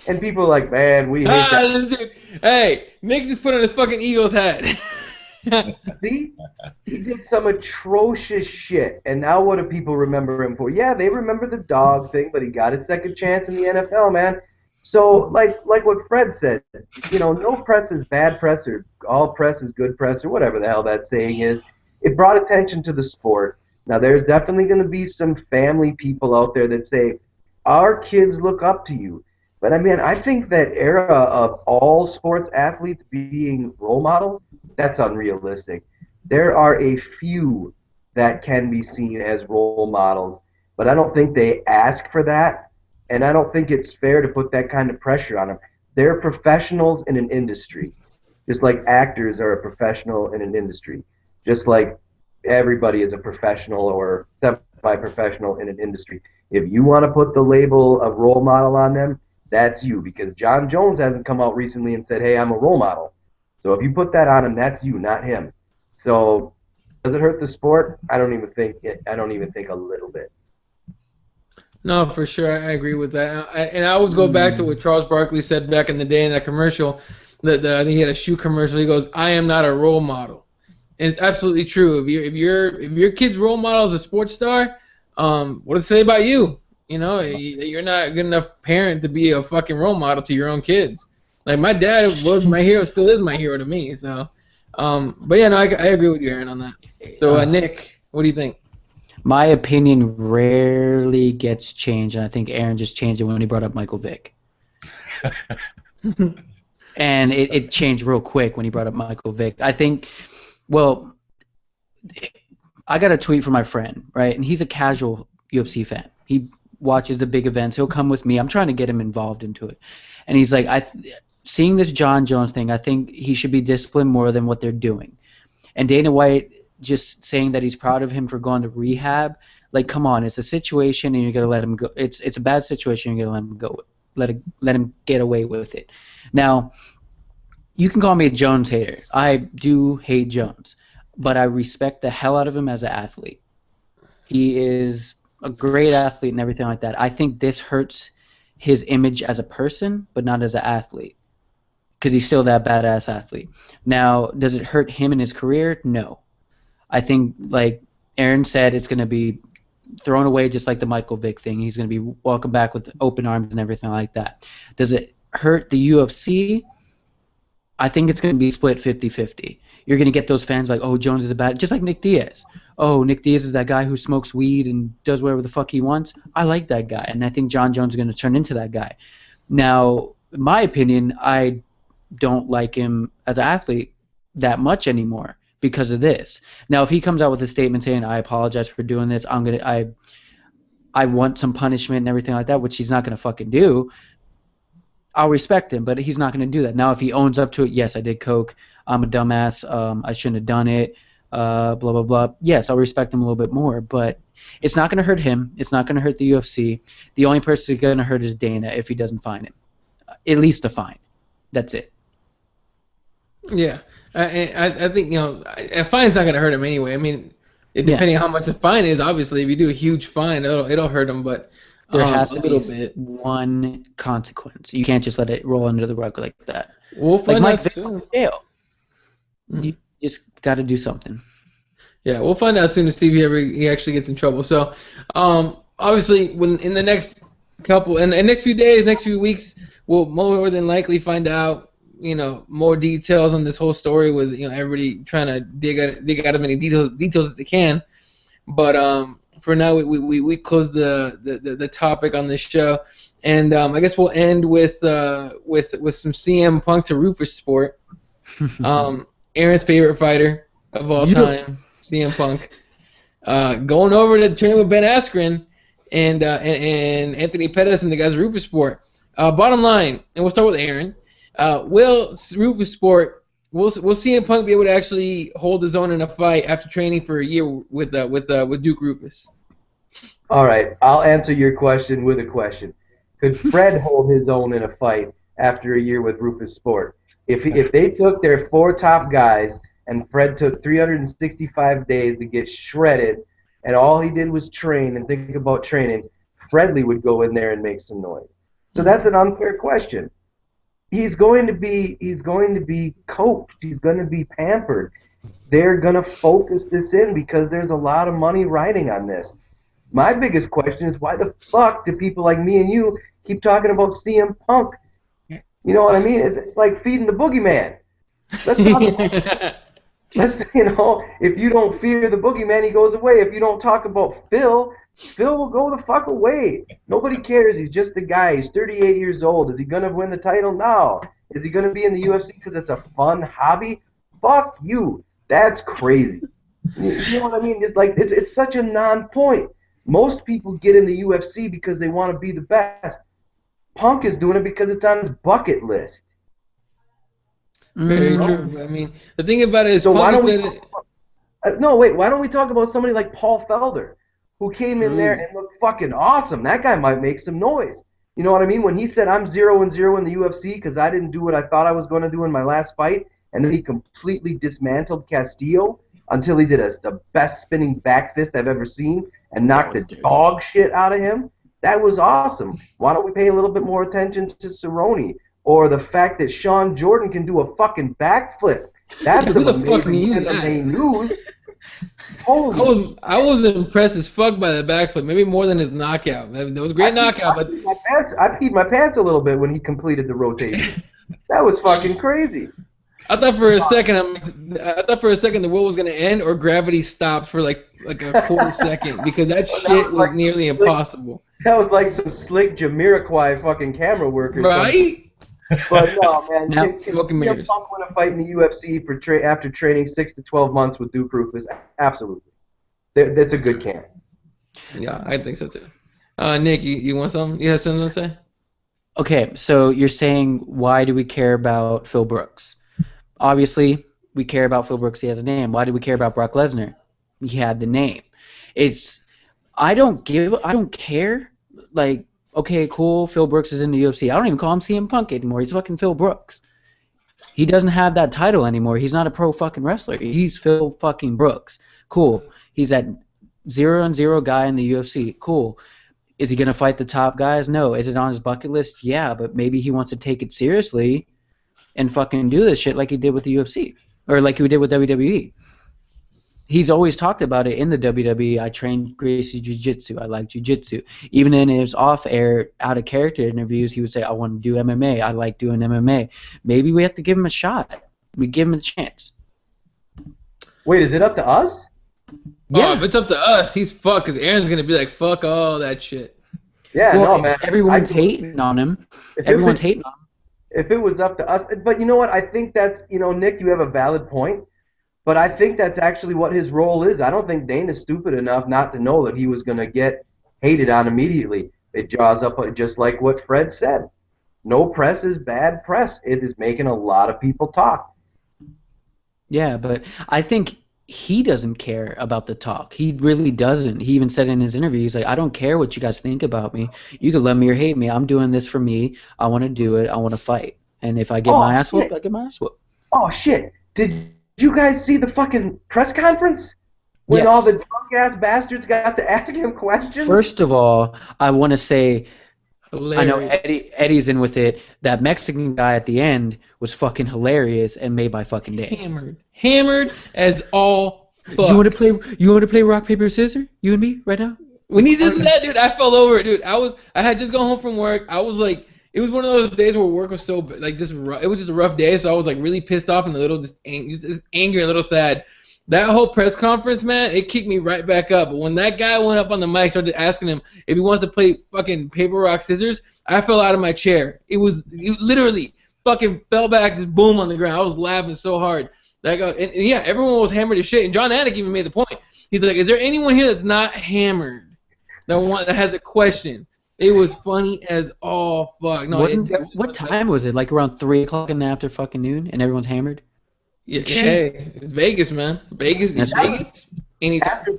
And people are like, man, we hate that. Hey, Nick just put on his fucking Eagles hat. See? He did some atrocious shit. And now what do people remember him for? Yeah, they remember the dog thing, but he got his second chance in the NFL, man. So, like what Fred said, no press is bad press, or all press is good press, or whatever the hell that saying is. It brought attention to the sport. Now, there's definitely going to be some family people out there that say, our kids look up to you. But, I mean, I think that era of all sports athletes being role models, that's unrealistic. There are a few that can be seen as role models, but I don't think they ask for that, and I don't think it's fair to put that kind of pressure on them. They're professionals in an industry, just like actors are a professional in an industry. Just like everybody is a professional or semi-professional in an industry. If you want to put the label of role model on them, that's you. Because John Jones hasn't come out recently and said, hey, I'm a role model. So if you put that on him, that's you, not him. So does it hurt the sport? I don't even think a little bit. No, for sure. I agree with that. And I always go back to what Charles Barkley said back in the day in that commercial. I think he had a shoe commercial. He goes, I am not a role model. And it's absolutely true. If your kid's role model is a sports star, what does it say about you? You're not a good enough parent to be a fucking role model to your own kids. Like, my dad was my hero, still is my hero to me. So, but yeah, no, I agree with you, Aaron, on that. So, Nick, what do you think? My opinion rarely gets changed, and I think Aaron just changed it when he brought up Michael Vick. And it changed real quick when he brought up Michael Vick. I think. Well, I got a tweet from my friend, right? And he's a casual UFC fan. He watches the big events. He'll come with me. I'm trying to get him involved into it. And he's like, seeing this John Jones thing, I think he should be disciplined more than what they're doing. And Dana White just saying that he's proud of him for going to rehab, like, come on, it's a situation and you're going to let him go. It's a bad situation, you're going to let him go. Let him get away with it. Now, you can call me a Jones hater. I do hate Jones, but I respect the hell out of him as an athlete. He is a great athlete and everything like that. I think this hurts his image as a person, but not as an athlete, because he's still that badass athlete. Now, does it hurt him in his career? No. I think, like Aaron said, it's going to be thrown away just like the Michael Vick thing. He's going to be welcomed back with open arms and everything like that. Does it hurt the UFC? I think it's going to be split 50-50. You're going to get those fans like, oh, Jones is a bad, just like Nick Diaz. Oh, Nick Diaz is that guy who smokes weed and does whatever the fuck he wants. I like that guy, and I think John Jones is going to turn into that guy. Now, in my opinion, I don't like him as an athlete that much anymore because of this. Now, if he comes out with a statement saying, I apologize for doing this, I want some punishment and everything like that, which he's not going to fucking do, I'll respect him, but he's not going to do that. Now, if he owns up to it, yes, I did coke, I'm a dumbass, I shouldn't have done it, blah, blah, blah. Yes, I'll respect him a little bit more, but it's not going to hurt him. It's not going to hurt the UFC. The only person it's going to hurt is Dana if he doesn't find him. at least a fine. That's it. Yeah, I think a fine's not gonna hurt him anyway. I mean, depending on how much the fine is, obviously, if you do a huge fine, it'll hurt him, but there has to a be little bit. one consequence. You can't just let it roll under the rug like that. We'll find like out Mike soon. Jail. You just got to do something. Yeah, we'll find out soon to see if he actually gets in trouble. So, obviously, when in the next next few days, next few weeks, we'll more than likely find out, more details on this whole story with everybody trying to dig out as many details as they can. But for now, we close the topic on this show, and I guess we'll end with some CM Punk to Roufusport. Aaron's favorite fighter of all time, CM Punk, going over to train with Ben Askren and Anthony Pettis and the guys at Roufusport. Bottom line, and we'll start with Aaron. Will CM Punk be able to actually hold his own in a fight after training for a year with Duke Roufus? All right, I'll answer your question with a question. Could Fred hold his own in a fight after a year with Roufusport? If they took their 4 top guys and Fred took 365 days to get shredded and all he did was train and think about training, Fredley would go in there and make some noise. So that's an unfair question. He's going to be coached. He's going to be pampered. They're going to focus this in because there's a lot of money riding on this. My biggest question is why the fuck do people like me and you keep talking about CM Punk? You know what I mean? It's like feeding the boogeyman. Let's talk about, if you don't fear the boogeyman, he goes away. If you don't talk about Phil will go the fuck away. Nobody cares. He's just a guy. He's 38 years old. Is he going to win the title? No. Is he going to be in the UFC because it's a fun hobby? Fuck you. That's crazy. You know what I mean? It's such a non-point. Most people get in the UFC because they want to be the best. Punk is doing it because it's on his bucket list. Very true. I mean, the thing about it is, so Punk why don't we talk about somebody like Paul Felder, who came in there and looked fucking awesome? That guy might make some noise. You know what I mean? When he said, I'm 0-0 in the UFC because I didn't do what I thought I was going to do in my last fight, and then he completely dismantled Castillo until he did the best spinning back fist I've ever seen and knocked the dog shit out of him. That was awesome. Why don't we pay a little bit more attention to Cerrone or the fact that Sean Jordan can do a fucking backflip? That's some amazing MMA news. Holy I was impressed as fuck by the backflip, maybe more than his knockout. That was a great knockout, but I peed my pants a little bit when he completed the rotation. That was fucking crazy. I thought for a second the world was gonna end or gravity stopped for like a quarter second because that shit was nearly impossible. That was like some slick Jamiroquai fucking camera work or right? something. But no, man. Now, smoking mirrors. Punk win a fight in the UFC after training 6 to 12 months with Duke Roufus. Absolutely. That's a good camp. Yeah, I think so too. Nick, you want something? You have something to say? Okay, so you're saying why do we care about Phil Brooks? Obviously, we care about Phil Brooks. He has a name. Why do we care about Brock Lesnar? He had the name. I don't care. Like, okay, cool, Phil Brooks is in the UFC. I don't even call him CM Punk anymore. He's fucking Phil Brooks. He doesn't have that title anymore. He's not a pro fucking wrestler. He's Phil fucking Brooks. Cool. He's that 0-0 guy in the UFC. Cool. Is he going to fight the top guys? No. Is it on his bucket list? Yeah, but maybe he wants to take it seriously and fucking do this shit like he did with the UFC. Or like he did with WWE. He's always talked about it in the WWE. I trained Gracie Jiu-Jitsu. I like Jiu-Jitsu. Even in his off-air, out-of-character interviews, he would say, I want to do MMA. I like doing MMA. Maybe we have to give him a shot. We give him a chance. Wait, is it up to us? Yeah. Oh, if it's up to us, he's fucked because Aaron's going to be like, fuck all that shit. Yeah, well, no, man. Everyone's hating on him. Everyone's hating on him. If it was up to us. But you know what? I think that's, Nick, you have a valid point. But I think that's actually what his role is. I don't think Dana's stupid enough not to know that he was going to get hated on immediately. It draws up just like what Fred said. No press is bad press. It is making a lot of people talk. Yeah, but I think he doesn't care about the talk. He really doesn't. He even said in his interview, he's like, I don't care what you guys think about me. You can love me or hate me. I'm doing this for me. I want to do it. I want to fight. And if I get my ass whooped, I get my ass whooped. Oh, shit. Did you guys see the fucking press conference? When all the drunk-ass bastards got to ask him questions? First of all, I want to say, Hilarious. I know Eddie's in with it. That Mexican guy at the end was fucking hilarious and made my fucking day. Hammered as all fuck. You want to play rock paper scissors? You and me right now? When he did that, dude, I fell over, dude. I had just gone home from work. I was like, it was one of those days where work was so like just rough. It was just a rough day, so I was like really pissed off and a little just angry and a little sad. That whole press conference, man, it kicked me right back up. But when that guy went up on the mic, started asking him if he wants to play fucking paper, rock, scissors, I fell out of my chair. It literally fucking fell back, just boom on the ground. I was laughing so hard. That guy, and yeah, everyone was hammered as shit. And John Anik even made the point. He's like, is there anyone here that's not hammered? That has a question? It was funny as all fuck. No, what time was it? Like around 3 o'clock in the afternoon, and everyone's hammered? Yeah, hey, it's Vegas, man. Vegas. Anytime.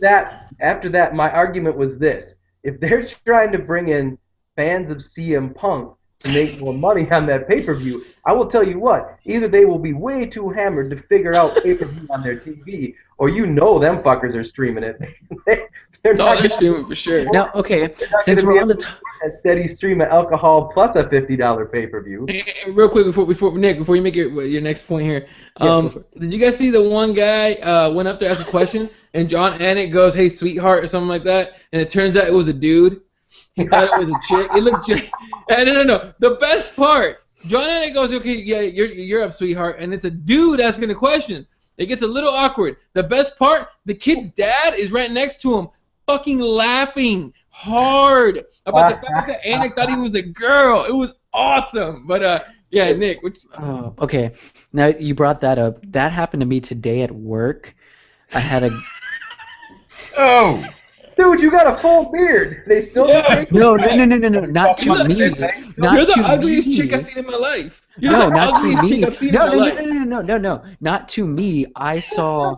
After that, my argument was this: if they're trying to bring in fans of CM Punk to make more money on that pay-per-view, I will tell you what: either they will be way too hammered to figure out pay-per-view on their TV, or them fuckers are streaming it. They're streaming for sure. Now, okay, since we're on the a steady stream of alcohol plus a $50 pay-per-view. Real quick before Nick, before you make your next point here, did you guys see the one guy went up there to ask a question and John Anik goes, "Hey, sweetheart," or something like that, and it turns out it was a dude. He thought it was a chick. It looked. No. The best part, John Anik goes, "Okay, yeah, you're up, sweetheart," and it's a dude asking a question. It gets a little awkward. The best part, the kid's dad is right next to him, fucking laughing hard about the fact that Anik thought he was a girl. It was awesome. But yeah, Nick. Okay, now you brought that up. That happened to me today at work. I had a. Oh. Dude, you got a full beard. They still No, not to me. You're the ugliest chick I've seen in my life. No, not to me. No, not to me. I saw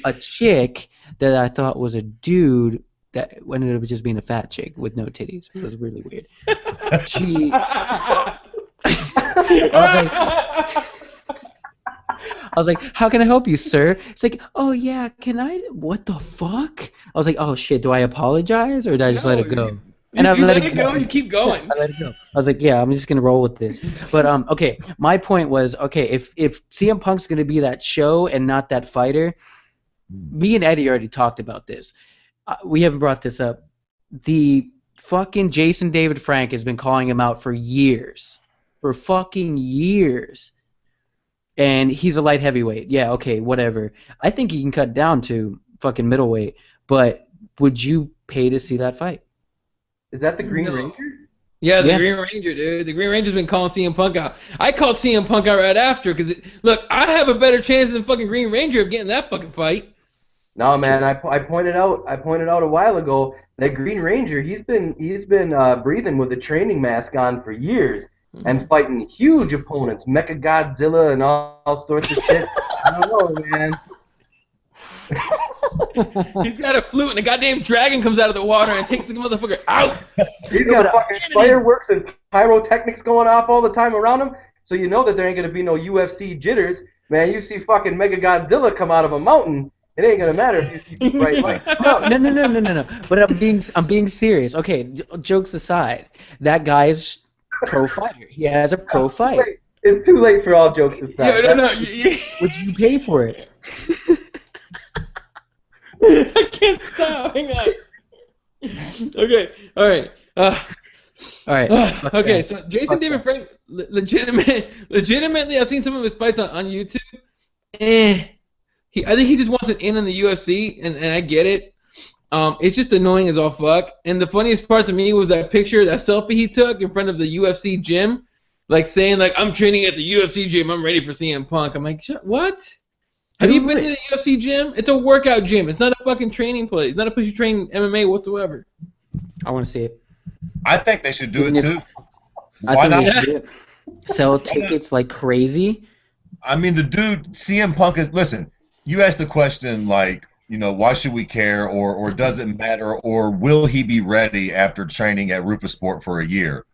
a chick that I thought was a dude that ended up just being a fat chick with no titties. It was really weird. I was like, "How can I help you, sir?" It's like, "Oh yeah, can I?" What the fuck? I was like, "Oh shit, do I apologize or did I just let it go?" And I let it go. You keep going. I let it go. I was like, "Yeah, I'm just gonna roll with this." But okay. My point was, okay, if CM Punk's gonna be that show and not that fighter, me and Eddie already talked about this. We haven't brought this up. The fucking Jason David Frank has been calling him out for years. For fucking years. And he's a light heavyweight. Yeah, okay, whatever. I think he can cut down to fucking middleweight. But would you pay to see that fight? Is that the Green Ranger? Yeah, the Green Ranger, dude. The Green Ranger's been calling CM Punk out. I called CM Punk out right after because, look, I have a better chance than fucking Green Ranger of getting that fucking fight. No, man, I pointed out a while ago that Green Ranger, he's been breathing with a training mask on for years. And fighting huge opponents, Mecha Godzilla and all sorts of shit. I don't know, man. He's got a flute and a goddamn dragon comes out of the water and takes the motherfucker out. He's got fucking fireworks and pyrotechnics going off all the time around him, so you know that there ain't gonna be no UFC jitters. Man, you see fucking Mecha Godzilla come out of a mountain, it ain't gonna matter if you see some bright light. No. But I'm being serious. Okay, jokes aside, that guy's pro fighter. He has a pro fight. It's too late for all jokes aside. No. Would you pay for it? I can't stop. Hang on. Okay. All right. Okay. So Jason David Frank, legitimately, I've seen some of his fights on YouTube. I think he just wants an in on the UFC, and I get it. It's just annoying as all fuck. And the funniest part to me was that picture, that selfie he took in front of the UFC gym, like saying, like, "I'm training at the UFC gym. I'm ready for CM Punk." I'm like, what? Have you been to the UFC gym? It's a workout gym. It's not a fucking training place. It's not a place you train MMA whatsoever. I want to see it. I think they should do it too. Why not? They should do it. Sell tickets like crazy. I mean, the dude, CM Punk is, listen, you asked the question like, why should we care, or does it matter, or will he be ready after training at Roufusport for a year?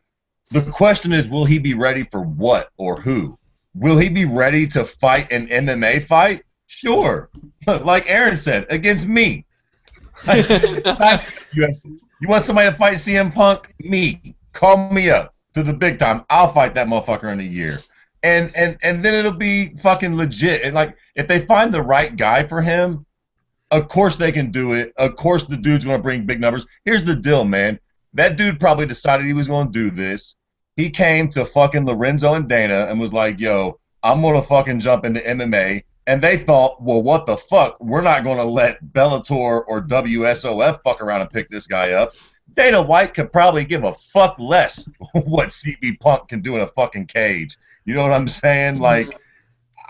The question is, will he be ready for what or who? Will he be ready to fight an MMA fight? Sure. Like Aaron said, against me. You want somebody to fight CM Punk? Me. Call me up to the big time. I'll fight that motherfucker in a year. And then it'll be fucking legit. And like, if they find the right guy for him, of course they can do it. Of course the dude's going to bring big numbers. Here's the deal, man. That dude probably decided he was going to do this. He came to fucking Lorenzo and Dana and was like, yo, I'm going to fucking jump into MMA. And they thought, well, what the fuck? We're not going to let Bellator or WSOF fuck around and pick this guy up. Dana White could probably give a fuck less what CB Punk can do in a fucking cage. You know what I'm saying? Like,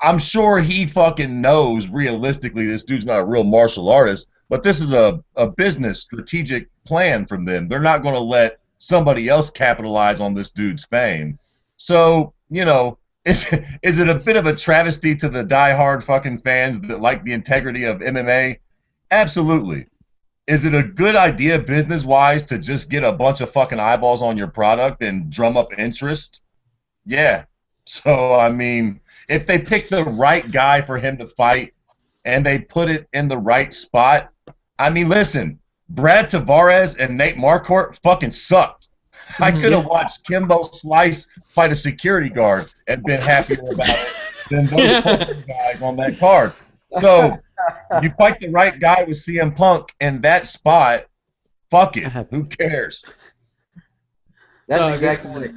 I'm sure he fucking knows realistically this dude's not a real martial artist, but this is a business strategic plan from them. They're not going to let somebody else capitalize on this dude's fame. So, is it a bit of a travesty to the diehard fucking fans that like the integrity of MMA? Absolutely. Is it a good idea business-wise to just get a bunch of fucking eyeballs on your product and drum up interest? Yeah. So, I mean, if they pick the right guy for him to fight and they put it in the right spot, I mean, listen, Brad Tavares and Nate Marquardt fucking sucked. I could have watched Kimbo Slice fight a security guard and been happier about it than those fucking guys on that card. So you fight the right guy with CM Punk in that spot, fuck it. Who cares? That's exactly it.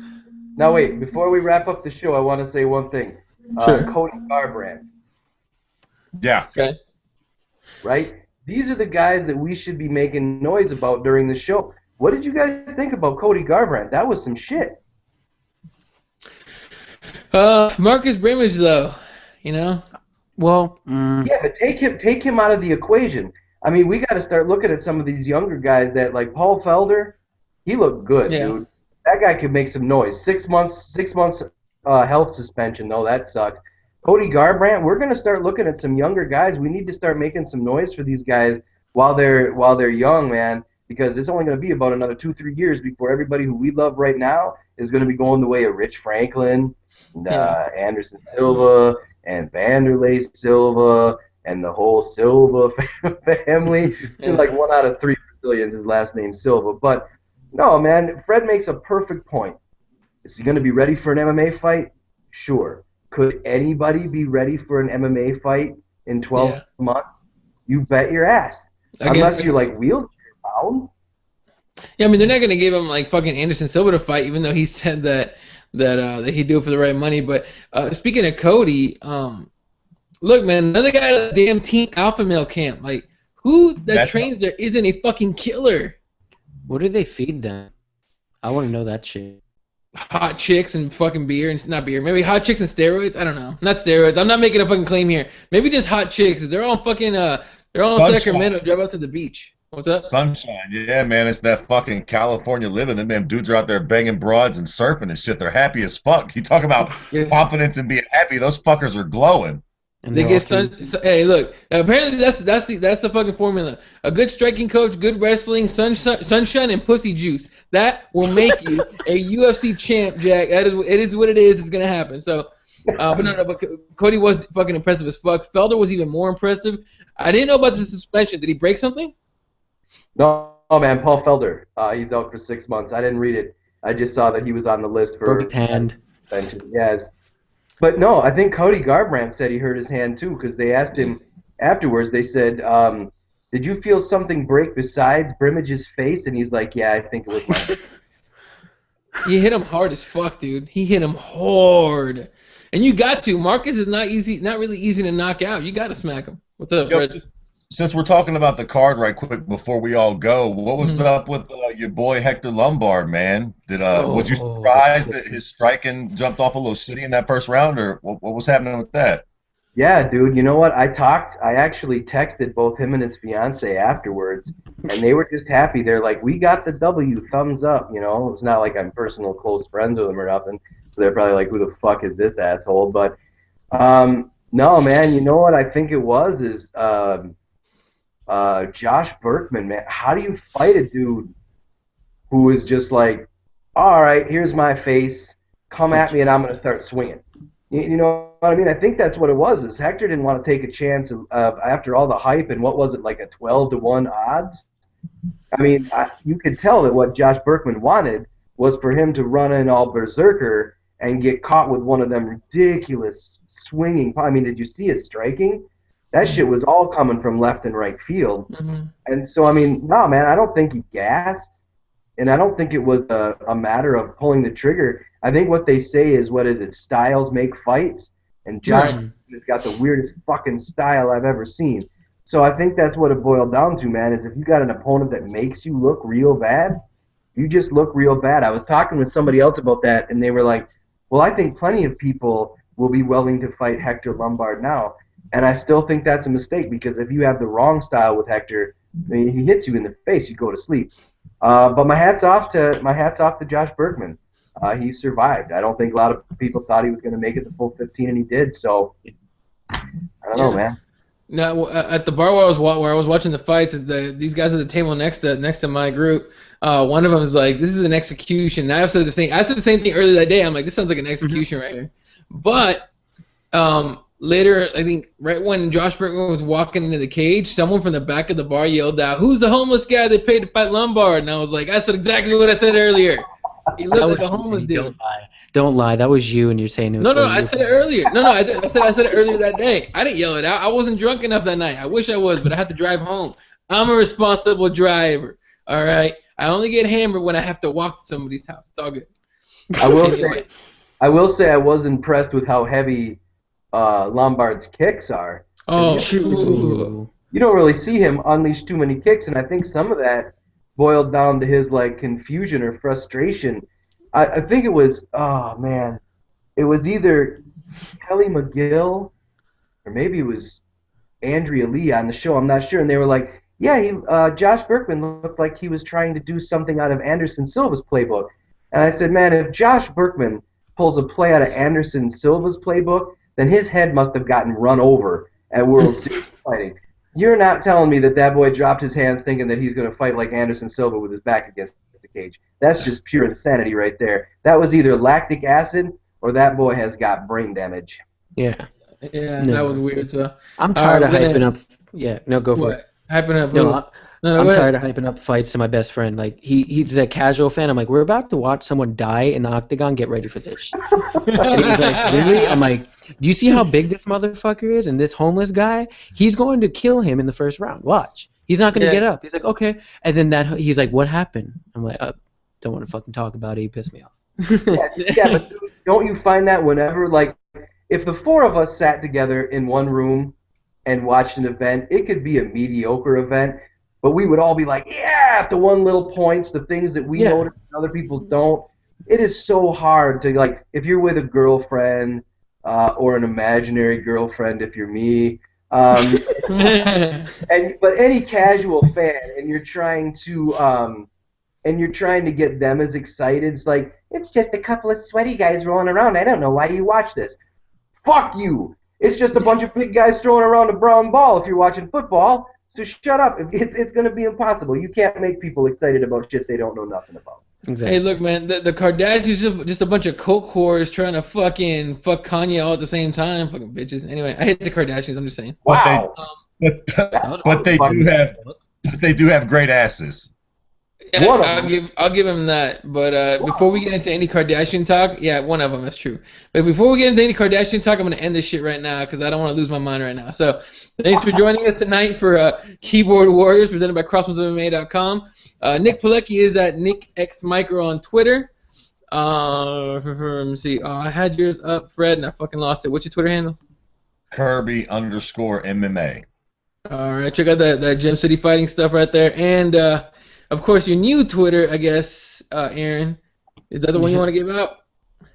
Now wait, before we wrap up the show, I want to say one thing. Sure. Cody Garbrandt. Yeah. Okay. Right? These are the guys that we should be making noise about during the show. What did you guys think about Cody Garbrandt? That was some shit. Marcus Brimage, though, Well, Yeah, but take him out of the equation. I mean, we got to start looking at some of these younger guys that, like Paul Felder, he looked good, dude. That guy could make some noise. 6 months health suspension, though. That sucked. Cody Garbrandt, we're going to start looking at some younger guys. We need to start making some noise for these guys while they're young, man, because it's only going to be about another 2-3 years before everybody who we love right now is going to be going the way of Rich Franklin, and, Anderson Silva, and Vanderlei Silva, and the whole Silva family. Like 1 out of 3 Brazilians, his last name Silva. But no, man, Fred makes a perfect point. Is he going to be ready for an MMA fight? Sure. Could anybody be ready for an MMA fight in 12 months? You bet your ass. Unless you're like wheelchair bound. Yeah, I mean, they're not going to give him like fucking Anderson Silva to fight, even though he said that he'd do it for the right money. But speaking of Cody, look, man, another guy at the damn Team Alpha Male camp. Like, who that trains there isn't a fucking killer? What do they feed them? I want to know that shit. Hot chicks and fucking beer, and not beer. Maybe hot chicks and steroids. I don't know. Not steroids. I'm not making a fucking claim here. Maybe just hot chicks. They're all fucking. They're all in Sacramento. Drive out to the beach. What's up? Sunshine. Yeah, man. It's that fucking California living. Them damn dudes are out there banging broads and surfing and shit. They're happy as fuck. You talk about confidence and being happy. Those fuckers are glowing. And they get hey, look. Apparently, that's the fucking formula. A good striking coach, good wrestling, sunshine, and pussy juice. That will make you a UFC champ, Jack. It is what it is. It's gonna happen. So, but Cody was fucking impressive as fuck. Felder was even more impressive. I didn't know about the suspension. Did he break something? No, man. Paul Felder. He's out for 6 months. I didn't read it. I just saw that he was on the list for broke his hand. Suspension. Yes. But no, I think Cody Garbrandt said he hurt his hand too, because they asked him afterwards. They said, "Did you feel something break besides Brimage's face?" And he's like, "Yeah, I think it was mine." He hit him hard as fuck, dude. He hit him hard, and you got to. Marcus is not really easy to knock out. You got to smack him. What's up, Fred? Since we're talking about the card right quick before we all go, what was up with your boy Hector Lombard, man? Was you surprised that his striking jumped off a little shitty in that first round, or what was happening with that? Yeah, dude, you know what? I actually texted both him and his fiance afterwards, and they were just happy. They're like, "We got the W, thumbs up," you know? It's not like I'm personal close friends with him or nothing, so they're probably like, "Who the fuck is this asshole?" But No, man. You know what I think it was is Josh Berkman, man. How do you fight a dude who is just like, all right, here's my face, come at me, and I'm gonna start swinging. You know what I mean? I think that's what it was. Is Hector didn't want to take a chance of after all the hype and what was it like a 12-1 odds? I mean, you could tell that what Josh Berkman wanted was for him to run in all berserker and get caught with one of them ridiculous swinging. I mean, did you see his striking? That shit was all coming from left and right field. Mm-hmm. And so, I mean, no, man, I don't think he gassed. And I don't think it was a matter of pulling the trigger. I think what they say is, what is it, styles make fights? And Josh has got the weirdest fucking style I've ever seen. So I think that's what it boiled down to, man, is if you got an opponent that makes you look real bad, you just look real bad. I was talking with somebody else about that, and they were like, well, I think plenty of people will be willing to fight Hector Lombard now. And I still think that's a mistake, because if you have the wrong style with Hector, I mean, he hits you in the face, you go to sleep. But my hat's off to Josh Berkman. He survived. I don't think a lot of people thought he was going to make it the full 15, and he did. So I don't know, man. No, at the bar where I was watching the fights, these guys at the table next to my group, one of them was like, "This is an execution." And I said the same thing earlier that day. I'm like, "This sounds like an execution right here." But later, I think right when Josh Berkman was walking into the cage, someone from the back of the bar yelled out, "Who's the homeless guy they paid to fight Lombard?" And I was like, "That's exactly what I said earlier." He looked like a homeless dude. Don't lie. That was you, and you're saying it. No, I said it earlier. I said it earlier that day. I didn't yell it out. I wasn't drunk enough that night. I wish I was, but I had to drive home. I'm a responsible driver. All right. I only get hammered when I have to walk to somebody's house. It's all good. I will say I was impressed with how heavy Lombard's kicks are. Oh, true. You don't really see him unleash too many kicks, and I think some of that boiled down to his like confusion or frustration. I think it was, oh man, it was either Kelly McGill or maybe it was Andrea Lee on the show. I'm not sure, and they were like, "Yeah, Josh Berkman looked like he was trying to do something out of Anderson Silva's playbook." And I said, "Man, if Josh Berkman pulls a play out of Anderson Silva's playbook, then his head must have gotten run over at World Series fighting." You're not telling me that boy dropped his hands thinking that he's going to fight like Anderson Silva with his back against the cage. That's just pure insanity right there. That was either lactic acid or that boy has got brain damage. Yeah. Yeah, that was weird. So I'm tired of hyping up. Yeah, no, go for it. Hyping up. I'm tired of hyping up fights to my best friend. Like he's a casual fan. I'm like, we're about to watch someone die in the octagon. Get ready for this. And he's like, really? I'm like, do you see how big this motherfucker is? And this homeless guy, he's going to kill him in the first round. Watch. He's not going to get up. He's like, okay. And then he's like, what happened? I'm like, don't want to fucking talk about it. He pissed me off. Yeah, but don't you find that whenever, like, if the four of us sat together in one room and watched an event, it could be a mediocre event, but we would all be like, yeah, at the one little points, the things that we notice and other people don't. It is so hard to, like, if you're with a girlfriend or an imaginary girlfriend, if you're me, but any casual fan, and you're trying to get them as excited. It's like, it's just a couple of sweaty guys rolling around. I don't know why you watch this. Fuck you. It's just a bunch of big guys throwing around a brown ball if you're watching football. So shut up. It's going to be impossible. You can't make people excited about shit they don't know nothing about. Exactly. Hey, look, man, the Kardashians are just a bunch of coke whores trying to fucking fuck Kanye all at the same time. Fucking bitches. Anyway, I hate the Kardashians. I'm just saying. Wow. But they do have great asses. Yeah, I'll give him that. But before we get into any Kardashian talk, yeah, one of them, that's true. But before we get into any Kardashian talk, I'm going to end this shit right now because I don't want to lose my mind right now. So thanks for joining us tonight for Keyboard Warriors presented by CrossmanMMA.com. Nick Pilecki is at NickXMicro on Twitter. Let me see. I had yours up, Fred, and I fucking lost it. What's your Twitter handle? Kirby_MMA. All right, check out that Gem City Fighting stuff right there. And, of course, your new Twitter, I guess, Aaron. Is that the one you want to give out?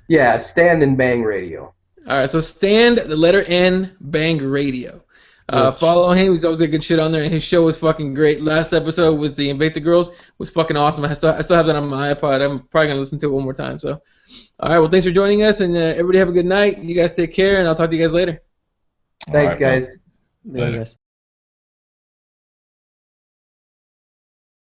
Yeah, Stand and Bang Radio. All right, so Stand, the letter N, Bang Radio. Follow him. He's always got good shit on there, and his show was fucking great. Last episode with the Invicta Girls was fucking awesome. I still have that on my iPod. I'm probably going to listen to it one more time. So, all right, well, thanks for joining us, and everybody have a good night. You guys take care, and I'll talk to you guys later. Thanks, All right, guys. Later, guys.